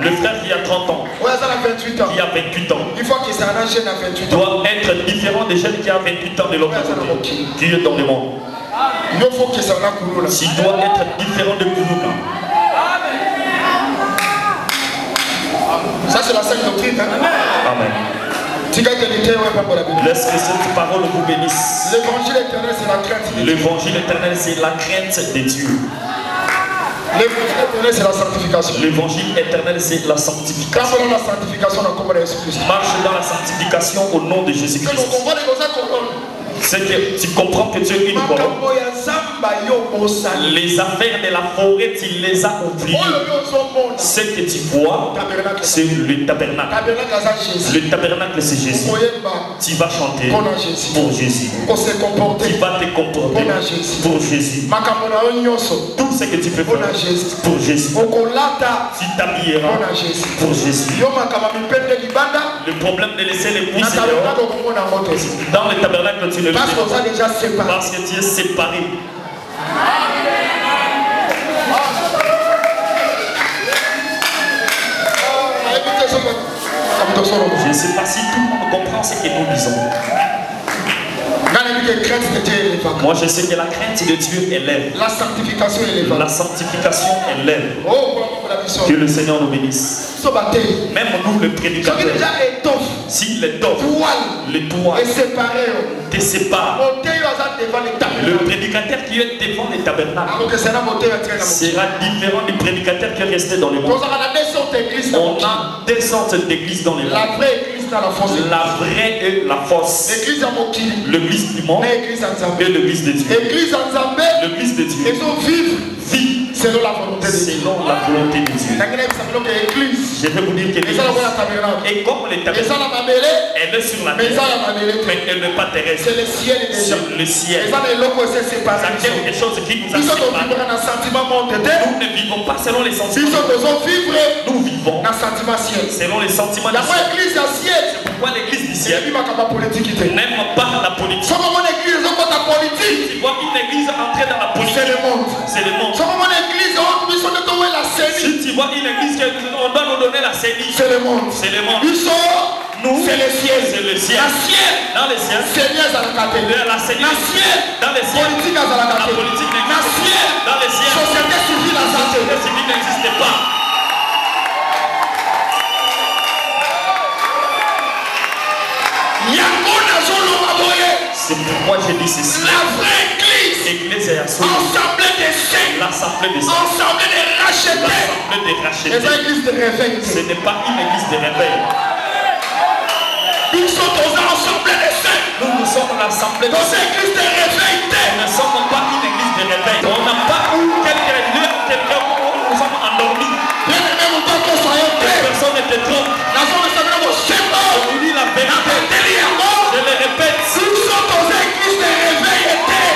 Le frère qui a 30 ans, qui a 28 ans, doit être différent des jeunes qui a 28 ans de l'autre côté, qui est dans le monde. Tu dois être différent de Koulouna. Ça c'est la sainte doctrine. Amen. Laisse que cette parole vous bénisse. L'évangile éternel, c'est la crainte. L'évangile éternel, c'est la crainte de Dieu. L'évangile éternel, c'est la sanctification. L'évangile éternel, c'est la sanctification. Marche dans la sanctification au nom de Jésus-Christ. Marche dans la sanctification au nom de Jésus-Christ. C'est que tu comprends que tu es une colombe. Les affaires de la forêt, tu les as oubliées. Ce que tu vois, c'est le tabernacle. Le tabernacle, c'est Jésus. Tu vas chanter pour Jésus. Tu vas te comporter pour Jésus. Tout ce que tu peux faire pour Jésus. Tu t'habilleras pour Jésus. Le problème de laisser les pouces dans le tabernacle, tu ne le fais pas parce que tu es séparé. Je ne sais pas si tout le monde comprend ce que nous disons. Moi je sais que la crainte de Dieu élève. La sanctification élève. La sanctification élève. Que le Seigneur nous bénisse. Même nous, le prédicateur, si l'étoffe, le toit te sépare, le prédicateur qui est devant les tabernacles sera différent du prédicateur qui est resté dans le monde. On a deux sortes d'églises dans les mondes. La vraie et la fausse. L'église du monde et l'église de Dieu. L'église de Dieu vit selon la volonté de Dieu. Je vais vous dire que l'église est comme les tabernacles. Elle est sur la terre, mais elle n'est pas terrestre. C'est le ciel. Sur le ciel. C'est quelque chose qui nous a séparés. Nous ne vivons pas selon les sentiments. Nous vivons selon les sentiments du ciel. C'est pourquoi l'église du ciel n'aime pas la politique. Si tu vois une église entrer dans la politique, c'est le monde. Si tu vois une église qu'on doit nous donner la CENI, c'est le monde. Nous, c'est le ciel. C'est le ciel. Dans le ciel. La CENI. Dans le ciel. La politique n'existe pas. Dans le ciel. La société civile n'existe pas. C'est pourquoi je dis ceci. La vraie église est assemblée des saints, l'assemblée des saints, assemblée des rachetés. Ce n'est pas une église de réveil. Nous sommes l'assemblée des saints. Nous sommes l'assemblée des saints. Nous ne sommes pas une église de réveil. On n'a pas eu quelqu'un où nous sommes endormis. Personne ne te trompe. Je vous dis la vérité. Je le répète.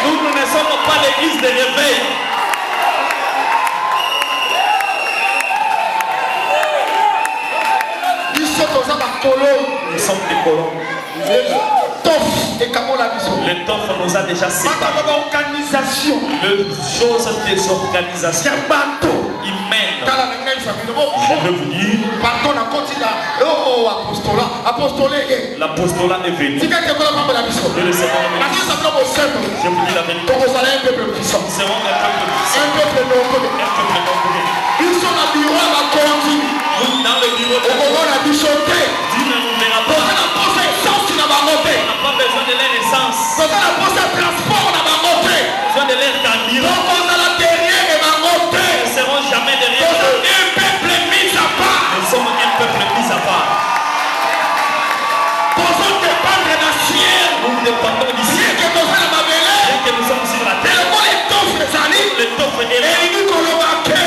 Nous ne sommes pas l'église de réveil. Nous sommes des colons. Le TOF nous a déjà séparés. Le chose des organisations humaines. Je veux vous dire, l'apostolat est venu. Je le sais pas. Je vous dis la vérité. Nous serons un peuple puissant. Un peuple nombreux. Dans le bureau, Dieu ne nous verra pas. On n'a pas besoin de leur essence. Besoin de leur carburant. Nous ne serons jamais derrière eux. Nous sommes un peuple mis à part. Nous dépendons du ciel. Bien que nous sommes sur la terre. Le taupe est là.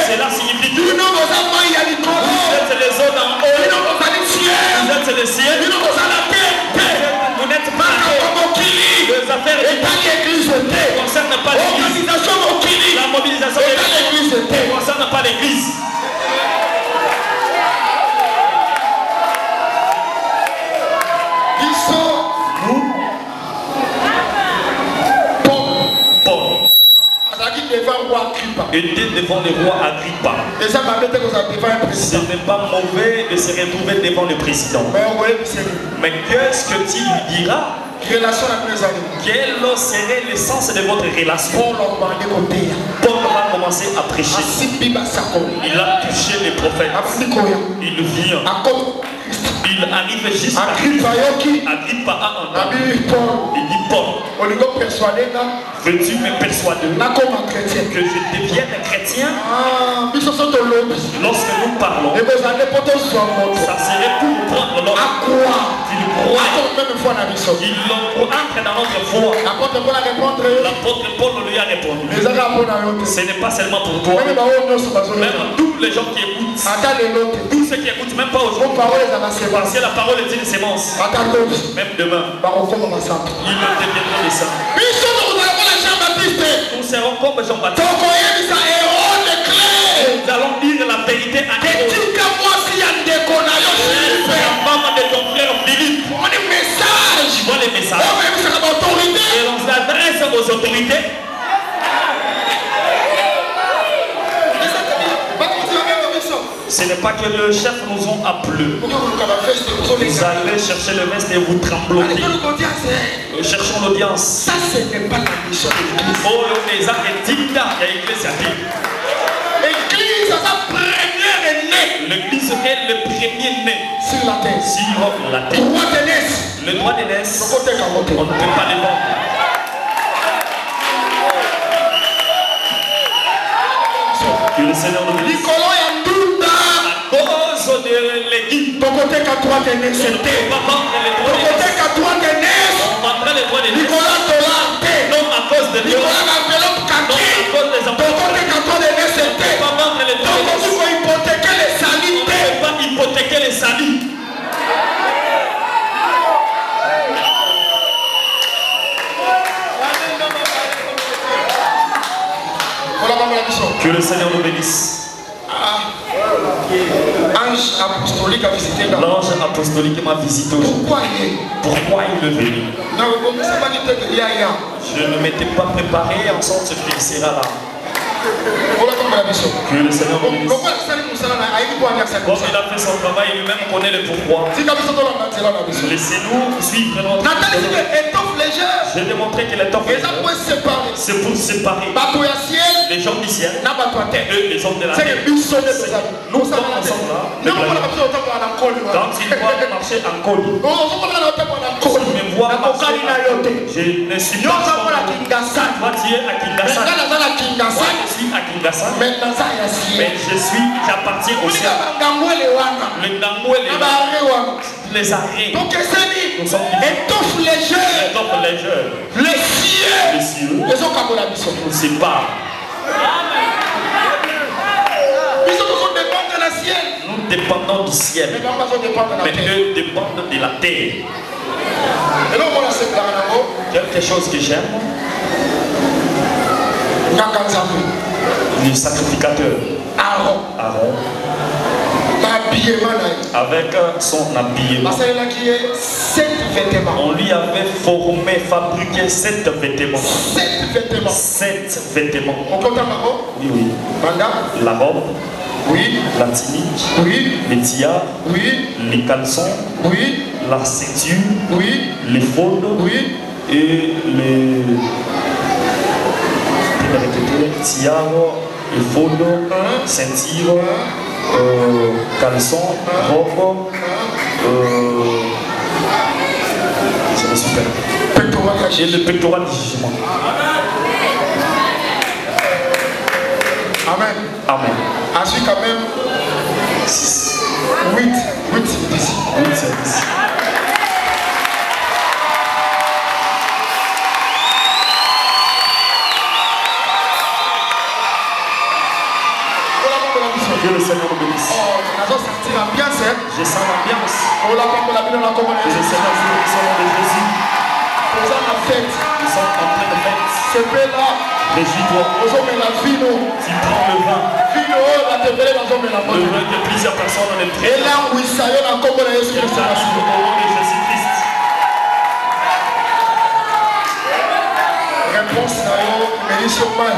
Cela signifie que vous êtes les eaux d'en haut. Vous êtes le ciel. Vous n'êtes pas les affaires ne concernent pas l'église. La mobilisation de l'église ne concerne pas l'église. Était devant le roi Agrippa. Ce n'est pas mauvais de se retrouver devant le président. Mais qu'est-ce que tu lui diras? Quelle serait l'essence de votre relation? Paul va commencer à prêcher. Il a touché les prophètes. Il vient Il arrive juste à Agrippa yoki. Agrippa a un Nabi Paul. Il dit Paul, Oligo persuadé na. veux-tu me persuader Na comme un chrétien. que je devienne chrétien? Ah, biso soto lobby. Lorsque nous parlons, Et vous allez porter sur mon. ça serait pour prendre l'homme. À quoi? Il croit Même fois na biso. qu'il entre dans notre foi. L'apôtre Paul a répondu. L'apôtre Paul lui a répondu. Les gens à yote. Ce n'est pas seulement pour toi. Même ba on nyonso bazo. Même tous les gens qui écoutent, Ata les notes. tous ceux qui écoutent, même pas Vos aujourd'hui, paroles à la parce séquence. que la parole est une sémence. Ata lobby. Même demain, Ba on comme ça. ils ne deviendront des saints. Biso nous avons les Jean-Baptiste. Nous serons comme Jean-Baptiste. Donc on y a dit ça et on est clair. Nous allons dire la vérité à Dieu. Moi si y a des connards. La maman de ton frère Philippe. On est message. Tu vois les messages. On même ça l'autorité. Et on s'adresse aux autorités. Ce n'est pas que le chef nous a appelé. Vous allez chercher le veste et vous tremblotez. Cherchons l'audience. Ça, ce n'est pas la mission de l'église. Oh, les arrêtés, il y a l'église à dire. L'église, c'est sa première née L'église est le premier né sur la terre. sur la terre. Droit de naissance. Le droit d'aînesse, Côté carotte. on ne peut pas les vendre. Que le Seigneur nous bénisse. Nicolas Yandunda. À cause de l'église, Ton côté qu'à droit de on ne naissance. peut pas vendre les droits Ton côté d'aînesse. qu'à droit de naissance. On vendrait les droits d'aînesse. Nicolas Dolarte. Non à cause de Dieu. Nicolas l'enveloppe Non caquée. à cause des Ton emplois. côté qu'à droit de On ne naissance. peut pas vendre les droits Donc, d'aînesse. il faut hypothéquer les On salités. ne peut pas hypothéquer les saluts. Voilà comment la mission. Que le Seigneur nous bénisse. Ange apostolique a visité là. L'ange apostolique m'a visité aujourd'hui. Pourquoi il est? Pourquoi il est venu? Non, vous ne savez pas qu'il y a. Je ne m'étais pas préparé en sorte qu'il sera là. Voilà comment la mission. Que le Seigneur nous bénisse. Pourquoi ça nous sert à il faut aller à ça comme Comme ça. il a fait son travail, lui-même connaît le pourquoi. Si comme ça dans la mission. Laissez-nous suivre notre Nathalie dit que étoffe légère. J'ai démontré qu'il est en Et ça peut séparer. C'est pour séparer Bateau à ciel. les gens du ciel Na bateau à terre. et les hommes de la C'est terre. que nous sommes des amis. Nous sommes ensemble là. Nous on a besoin d'autant qu'on a encore. Quand il doit marcher en colis, On a autant qu'on a encore. je me vois Na marcher kokali na yote. je ne suis Yo pas ça pour la Kingassan. Toi tu es à Kingassan. Maintenant dans la Moi Kingassan. je suis à Kingassan. Maintenant ça y a Mais ciel. j'appartiens au ciel. Ngambwele wana. Le Nangou et Na bare wana. les arrêts. Donc c'est Nous sommes étoffe légère. donc légers. Les cieux. Les cieux Les ont comme la mission. nous séparent. Ils ont dépendre de la ciel. Nous dépendons du Mais ciel. non pas dépendre de la Mais terre. eux dépendent de la terre. Et là on a cette là-haut. Quelque chose que j'aime, Ngakanzamu. le sacrificateur Aaron. Aaron, L'habillement là. avec son habillement. Parce que là qui est 7 vêtements. On lui avait formé, fabriqué 7 vêtements. 7 vêtements. 7 vêtements. On compte à Maro. Oui, oui. Banda. La robe, Oui. la tunique, Oui. les tiares, Oui. les caleçons, Oui. la ceinture, Oui. les faudes Oui. et les tiares, les faudes, ceinture, caleçons, robe, je me suis perdu. Pectoral Et caché. le pectoral du jugement. Amen. Amen. Ensuite quand même 8. 8 ici. Oui, c'est ici. Voilà comment la mission. Que le Seigneur nous bénisse. Oh, on a sorti l'ambiance. Je sens l'ambiance. Voilà comment la mission on a Que le commencé. Seigneur nous bénisse au nom de Jésus. Faisant la fête. Nous sommes en pleine fête. Ce fait-là. Réjouis-toi. Aux hommes et la vino. Tu prends le vin. Vino, la tevele dans hommes et la Le mode. vin que plusieurs personnes ont Et entré. là où il s'aille dans le combo de Jésus Et Christ. ça arrive au nom de Jésus-Christ. Réponse à eux, mais ils sont mal.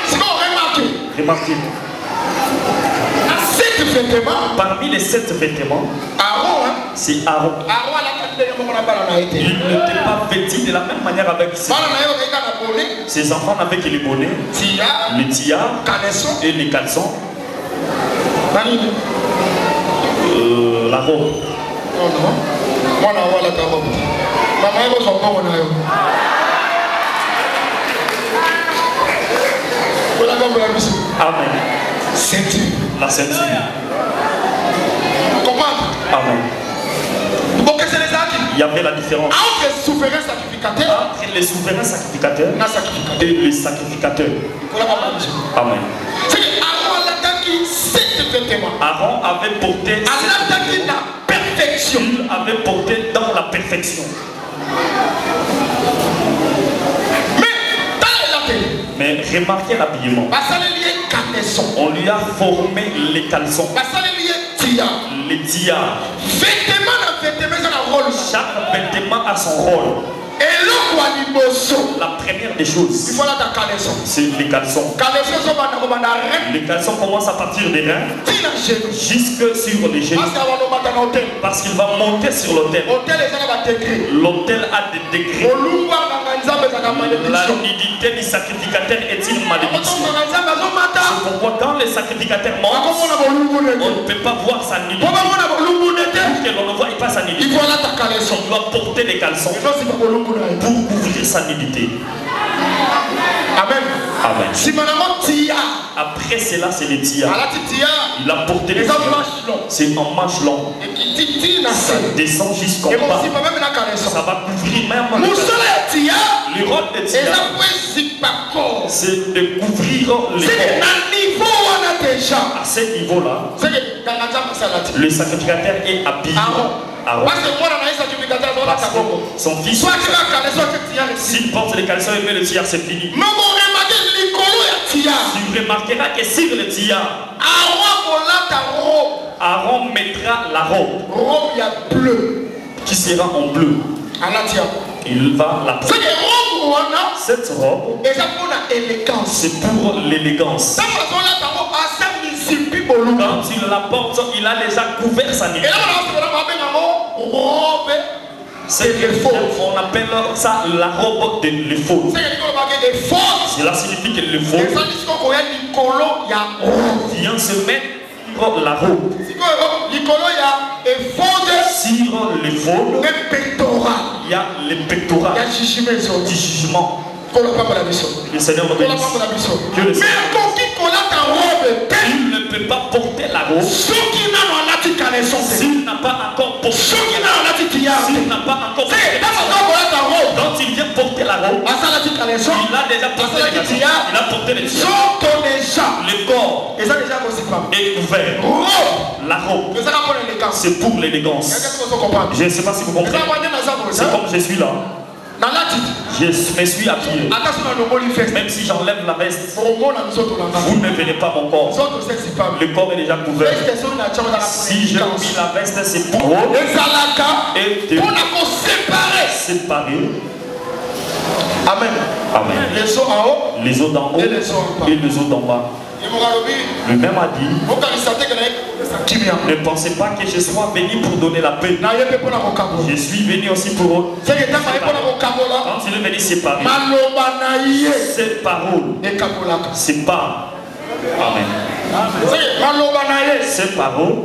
C'est bon, remarquez. Remarquez, À 7 vêtements, parmi les 7 vêtements, Aaron, hein. c'est Aaron. Aaron a la qualité de mon appel en Haïti. Il n'était pas vêtu de la même manière avec ses. Bana na yo kaka na bonnet, Ses enfants n'avaient que les bonnets, les tiares et les caleçons. La robe. Amen. Ceinture. La ceinture. Comment? Amen. Il y avait la différence entre les souverains sacrificateurs et les sacrificateurs. Amen. Aaron avait porté la perfection. Il avait porté dans la perfection. Mais remarquez l'habillement. On lui a formé les caleçons, les tiares. Chaque vêtement a son rôle. La première des choses, c'est les caleçons. Les caleçons commencent à partir des reins jusque sur les genoux. Parce qu'il va monter sur l'autel. L'autel a des degrés. La nudité du sacrificateur est une malédiction. C'est pourquoi quand le sacrificateur monte, on ne peut pas voir sa nudité. Pour que l'on ne voit pas sa nudité, on doit porter des caleçons pour couvrir sa nudité. Amen. Amen. Après cela, c'est les tiares. Il a porté les tiares. C'est en manche longue. Ça descend jusqu'en bas. Ça va couvrir même le rôle des tiares. C'est de couvrir les corps. À ce niveau-là, le sacrificateur est habillé. Aaron. Son fils, s'il porte les caleçons et met le tiare, c'est fini. Tu remarqueras que sur le tiare, Aaron mettra la robe qui sera en bleu. Il va la porter. Cette robe, c'est pour l'élégance. Quand il la porte, il a déjà couvert sa nudité. On appelle ça la robe de l'éphod. Cela signifie que l'éphod vient se mettre sur la robe. Sur l'éphod, il y a les pectoraux du jugement. Le Seigneur me bénisse. Que le Seigneur, il ne peut pas porter la robe s'il n'a pas encore porté. S'il n'a pas encore porté. Quand il vient porter la robe, il a déjà porté les caleçons. Il a porté les tiares. Le corps est couvert. La robe, c'est pour l'élégance. Je ne sais pas si vous comprenez. C'est comme je suis là. Je me suis habillé. Même si j'enlève la veste, vous ne verrez pas mon corps. Le corps est déjà couvert. Si j'ai mis la veste, c'est pour et de séparer. Amen. Amen. Les os en haut, les os d'en haut et les os d'en bas. Le même a dit, ne pensez pas que je sois venu pour donner la paix. Je suis venu aussi pour séparer. Quand il est venu séparer, cette parole sépare. Amen. Cette parole,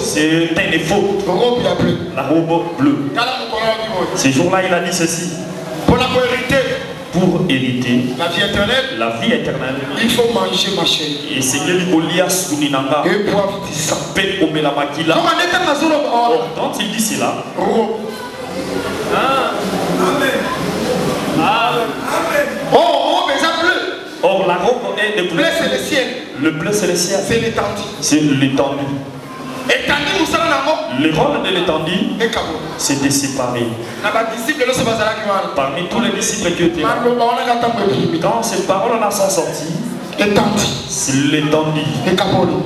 c'est un défaut. La robe bleue. Ces jours-là, il a dit ceci. Pour hériter la vie éternelle, il faut manger ma chair. Et Seigneur Goliath Suninanga et boire du sang. Quand il dit cela, or la robe est de bleu. C'est le ciel. Le bleu c'est le ciel. C'est l'étendue. C'est l'étendue. Le rôle de l'étendue, c'est de séparer. Parmi tous les disciples qui étaient là, quand ces paroles-là sont sorties, c'est l'étendue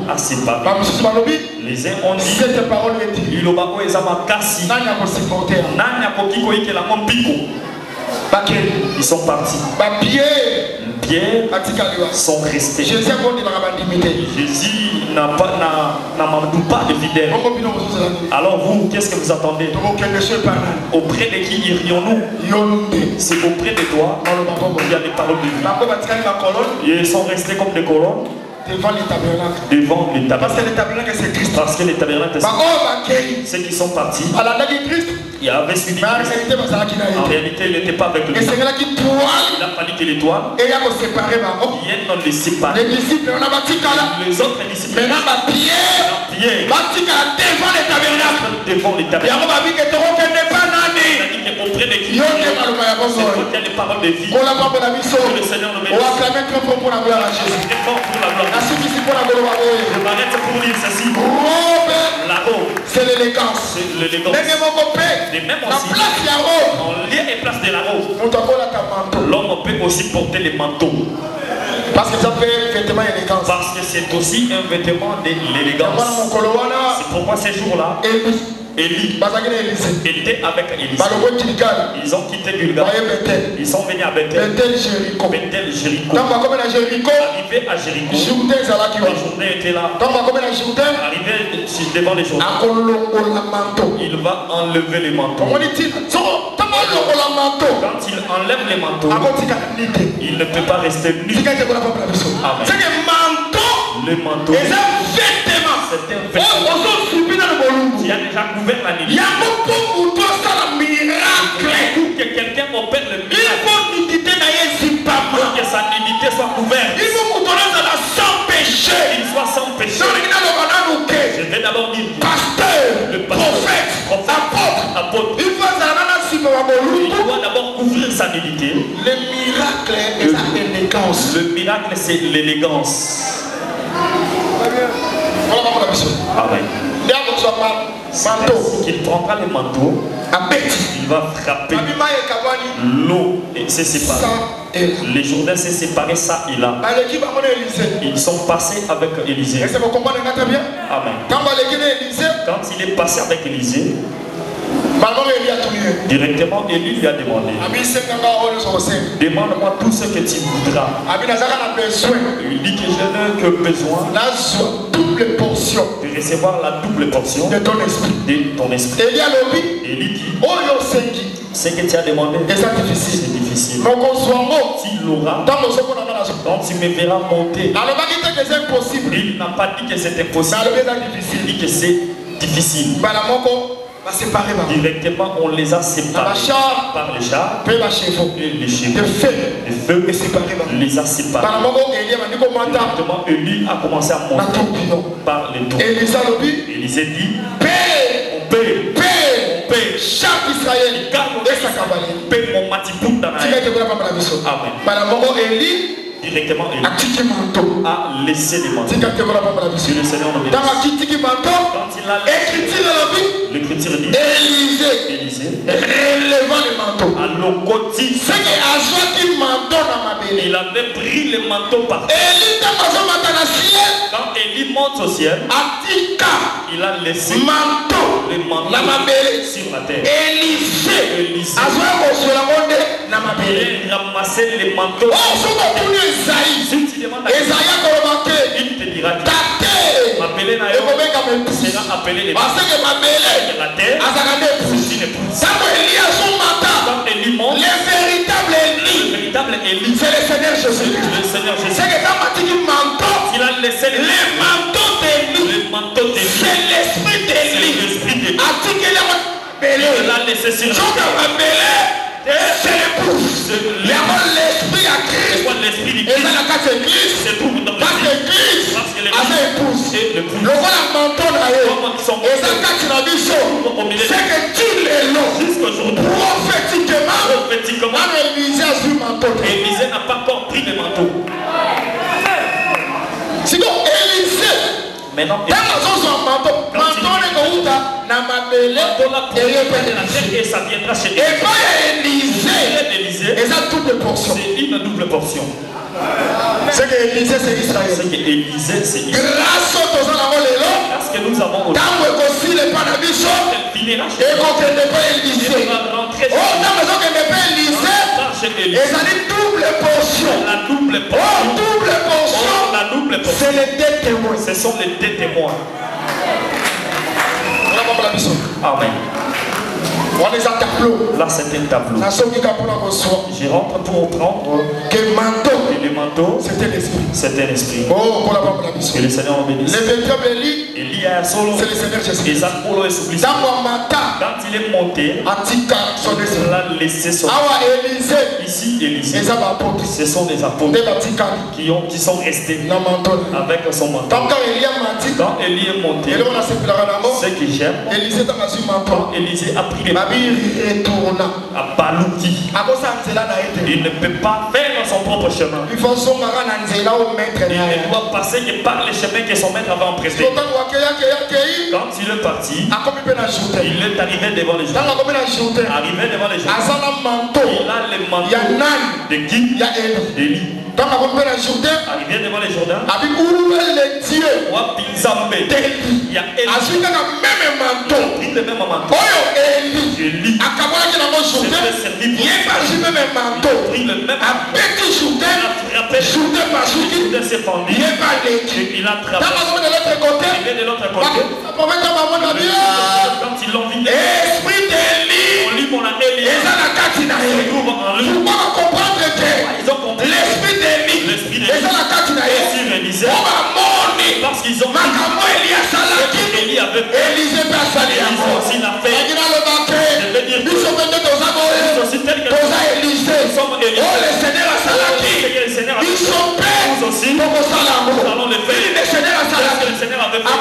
à séparer. Les uns ont dit, ils sont partis. Pierre sont restés. Jésus n'a pas de fidèles. Alors vous, qu'est-ce que vous attendez? Auprès de qui irions-nous? C'est auprès de toi. Il y a des paroles de vie. Ils sont restés comme des colonnes. Devant les tabernacles. Parce que les tabernacles c'est Christ. Parce que les tabernacles c'est ceux qui sont partis. Il avait suivi Christ. En réalité, il n'était pas avec lui. Il a fallu que l'étoile vienne dans les séparer. Les autres disciples. Pierre devant les tabernacles. Auprès de qui? C'est les paroles de vie. Le Seigneur nous bénisse. Je m'arrête pour dire ceci. Là-haut, c'est l'élégance. Et même aussi, en lieu et place de la robe, l'homme peut aussi porter les manteaux. Parce que ça fait vêtement élégance. Parce que c'est aussi un vêtement de l'élégance. C'est pourquoi ces jours-là, Élie était avec Élie. Ils ont quitté Gilgal. Ils sont venus à Bethel. Bethel, Jéricho. Arrivé à Jéricho, la journée était là. Arrivé devant les Jourdains, il va enlever les manteaux. Quand il enlève les manteaux, il ne peut pas rester nu. Amen. Le manteau, c'est un vêtement qui a déjà couvert la nuit. Pour que quelqu'un opère le miracle, pour que sa nudité soit couverte, il soit sans péché. Je vais d'abord dire pasteur, le prophète, apôtre. Il doit d'abord couvrir sa nudité. Le miracle est la élégance. Le miracle c'est l'élégance. Amen. Il prendra les manteaux, il va frapper l'eau et s'est séparé. Les Jourdains s'est séparé, ça et là. Ils sont passés avec Élisée. Amen. Quand il est passé avec Élisée, directement, Élie lui a demandé, demande-moi tout ce que tu voudras. Il dit que je n'ai que besoin de recevoir la double portion de ton esprit. Élie dit, ce que tu as demandé, c'est difficile. Tu l'auras, quand tu me verras monter. Il n'a pas dit que c'est impossible, il dit que c'est difficile. Directement, on les a séparés par les chars et les chevaux. Le feu les a séparés. Directement, Élie a commencé à monter par les tours. Élisée dit, on paie, char d'Israël, paie mon matipou dans la Amen. Directement, Élie a laissé les manteaux. Le Seigneur nous bénisse. Quand il a laissé, l'Écriture dit Élisée, relevant les manteaux, il avait pris les manteaux par terre. Quand Élie monte au ciel, il a laissé les manteaux sur la terre. Élisée a ramassé les manteaux. Si tu demandes à il te dira Mabélé sera appelé les la terre. Quand Élie monte, le véritable Élie, c'est le Seigneur Jésus. Il a laissé les manteaux d'Élie. C'est l'esprit d'Élie. Il l'a laissé sur la terre. C'est l'esprit à Christ. Et dans la case de Christ, c'est tout. Parce que Christ a fait épouse. Le voilà menton d'ailleurs. Et dans la case de la vie, c'est que tu les long. Prophétiquement, Élisée a su manteau. Élisée n'a pas encore pris le manteau. Sinon, Élisée. Maintenant, et ça viendra chez Élisée. Et ça double portion. C'est une double portion. C'est que Élisée c'est Israël. C'est que Élisée c'est Israël. Grâce que nous avons aujourd'hui. Et qu'on ne pas Élisée. Oh, non, mais on ne pas Élisée. Et ça dit double portion. La double double portion. double portion. La double portion. C'est les deux témoins. Ce sont les deux témoins. Amen. On les a tableaux. Là, c'est un tableau. Je rentre pour prendre que manteau. Et le manteau, c'était l'esprit. C'est un esprit. Oh, pour la mission. Que le Seigneur nous bénisse. Le véritable Élie, c'est le Seigneur Jésus. Quand il est monté, il a laissé son Élisée. Ici, Élisée. Ce sont des apôtres qui sont restés avec son manteau. Quand Élie est monté, ce que j'aime, quand Élisée a pris les à Balouki, il ne peut pas faire son propre chemin. Il ne doit passer que par les chemins que son maître avait emprunté. Quand il est parti, il est arrivé devant les gens. Arrivé devant les gens, il a le manteau de qui? D'Élie. Arrivé devant les Jourdains, il y a Élie. Même manteau. Il le même manteau. Élie. Il a traversé de l'autre côté. Quand ils l'ont vidé, on lit mon Élie. Pourquoi comprendre que l'esprit d'Élie est sur Élisée? Parce qu'ils ont vu Élie avait fait. Élisée aussi l'a fait. Je veux dire que nous sommes aussi tels que nous sommes Élisée. Le Seigneur a fait. Nous aussi, nous allons le faire. Le Seigneur avait fait.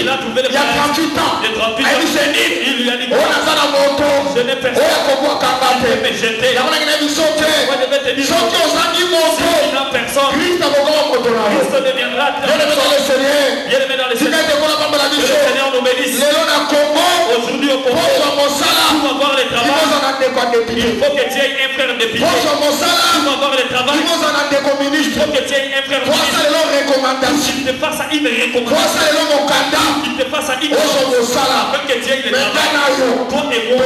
Il a trouvé le il y a 38 ans. Il lui a dit, je n'ai personne. Il veut me jeter. Moi je vais te dire, si il n'a personne, Christ deviendra bien-aimé dans le Seigneur. Le Seigneur nous bénisse. Aujourd'hui au Congo, pour avoir le travail, il faut que tu aies un frère député. Pour avoir le travail, il faut que tu aies un frère député. Il te fasse une recommandation. Il te fasse une recommandation. Afin que tu aies le travail. Toi et moi, on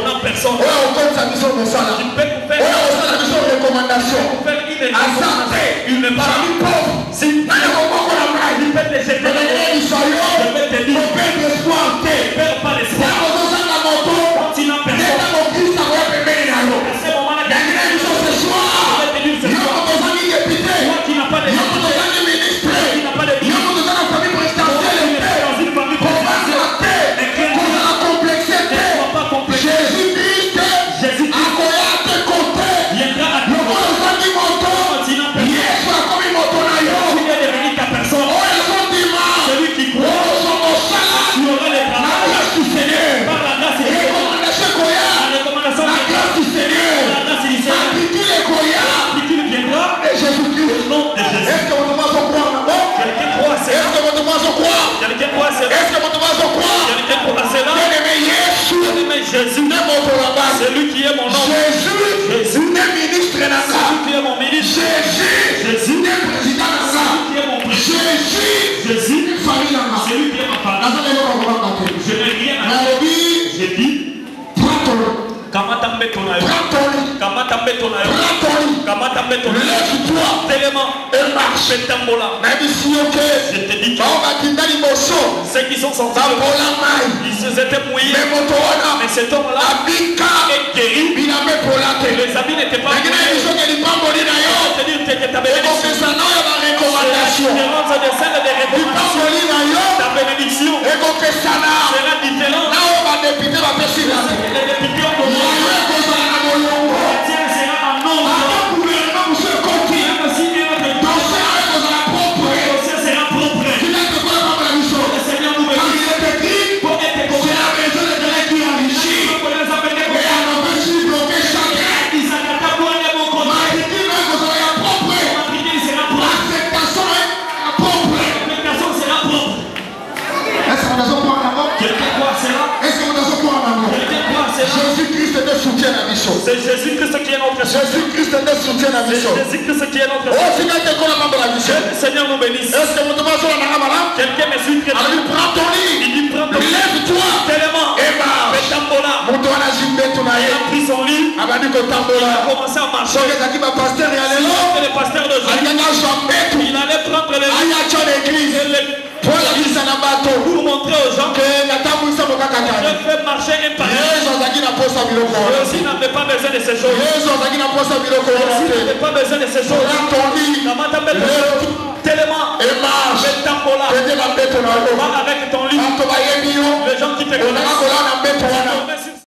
n'a personne. Tu peux nous faire une recommandation. Une famille pauvre. Si il peut te jeter, je vais te dire, perds pas l'espoir. Quand il n'a personne, à ce moment-là, je vais te dire ce soir, toi qui n'as pas de député, qui n'a pas de ministre, dans une famille présidentielle, ne sois pas complexé. Jésus-Christ viendra à toi. Quand il n'a personne, il est devenu ta personne. Celui qui croit, tu auras le travail par la grâce du Seigneur. La recommandation du Seigneur. La grâce du Seigneur. L'aptitude viendra au nom de Jésus. Quelqu'un croit à cela. Quelqu'un croit à cela. Quelqu'un croit à cela. Bien-aimé Jésus, c'est lui qui est mon nom. Jésus, c'est lui qui est mon ministre. Jésus, c'est lui qui est mon président. Jésus, c'est lui qui est ma famille. Je n'ai rien à dire. J'ai dit, Kamatambe tonayo. Kamatambe tonayo. Kamatambe tonayo. Lève-toi. Tellement. Et marche. Tambola. Je te dis que ceux qui sont sortis, ils se étaient mouillés. Mais cet homme-là est guéri. Les habits n'étaient pas mouillés. C'est-à-dire que ta bénédiction. Différence de celle des recommandations. Ta bénédiction sera différente. Les députés ont donné. La tienne sera en nombre. Même si un de dossier sera propre. Le Seigneur nous bénisse. Pour être compris. Pour les amener pour c'est Jésus-Christ qui est notre Jésus-Christ soutient la mission. Jésus-Christ qui est notre le Seigneur nous bénisse. Quelqu'un me suit très bien. Il dit prends ton lit. Lève-toi. Tellement. Il a pris son lit. Il a commencé à marcher. Le pasteur d'aujourd'hui, il allait prendre les livres pour montrer aux gens que Dieu fait marcher un pari. Jésus n'avait pas besoin de ces choses. Jésus n'avait pas besoin de ces choses. Tellement va avec ton livre. Les gens qui te connaissent.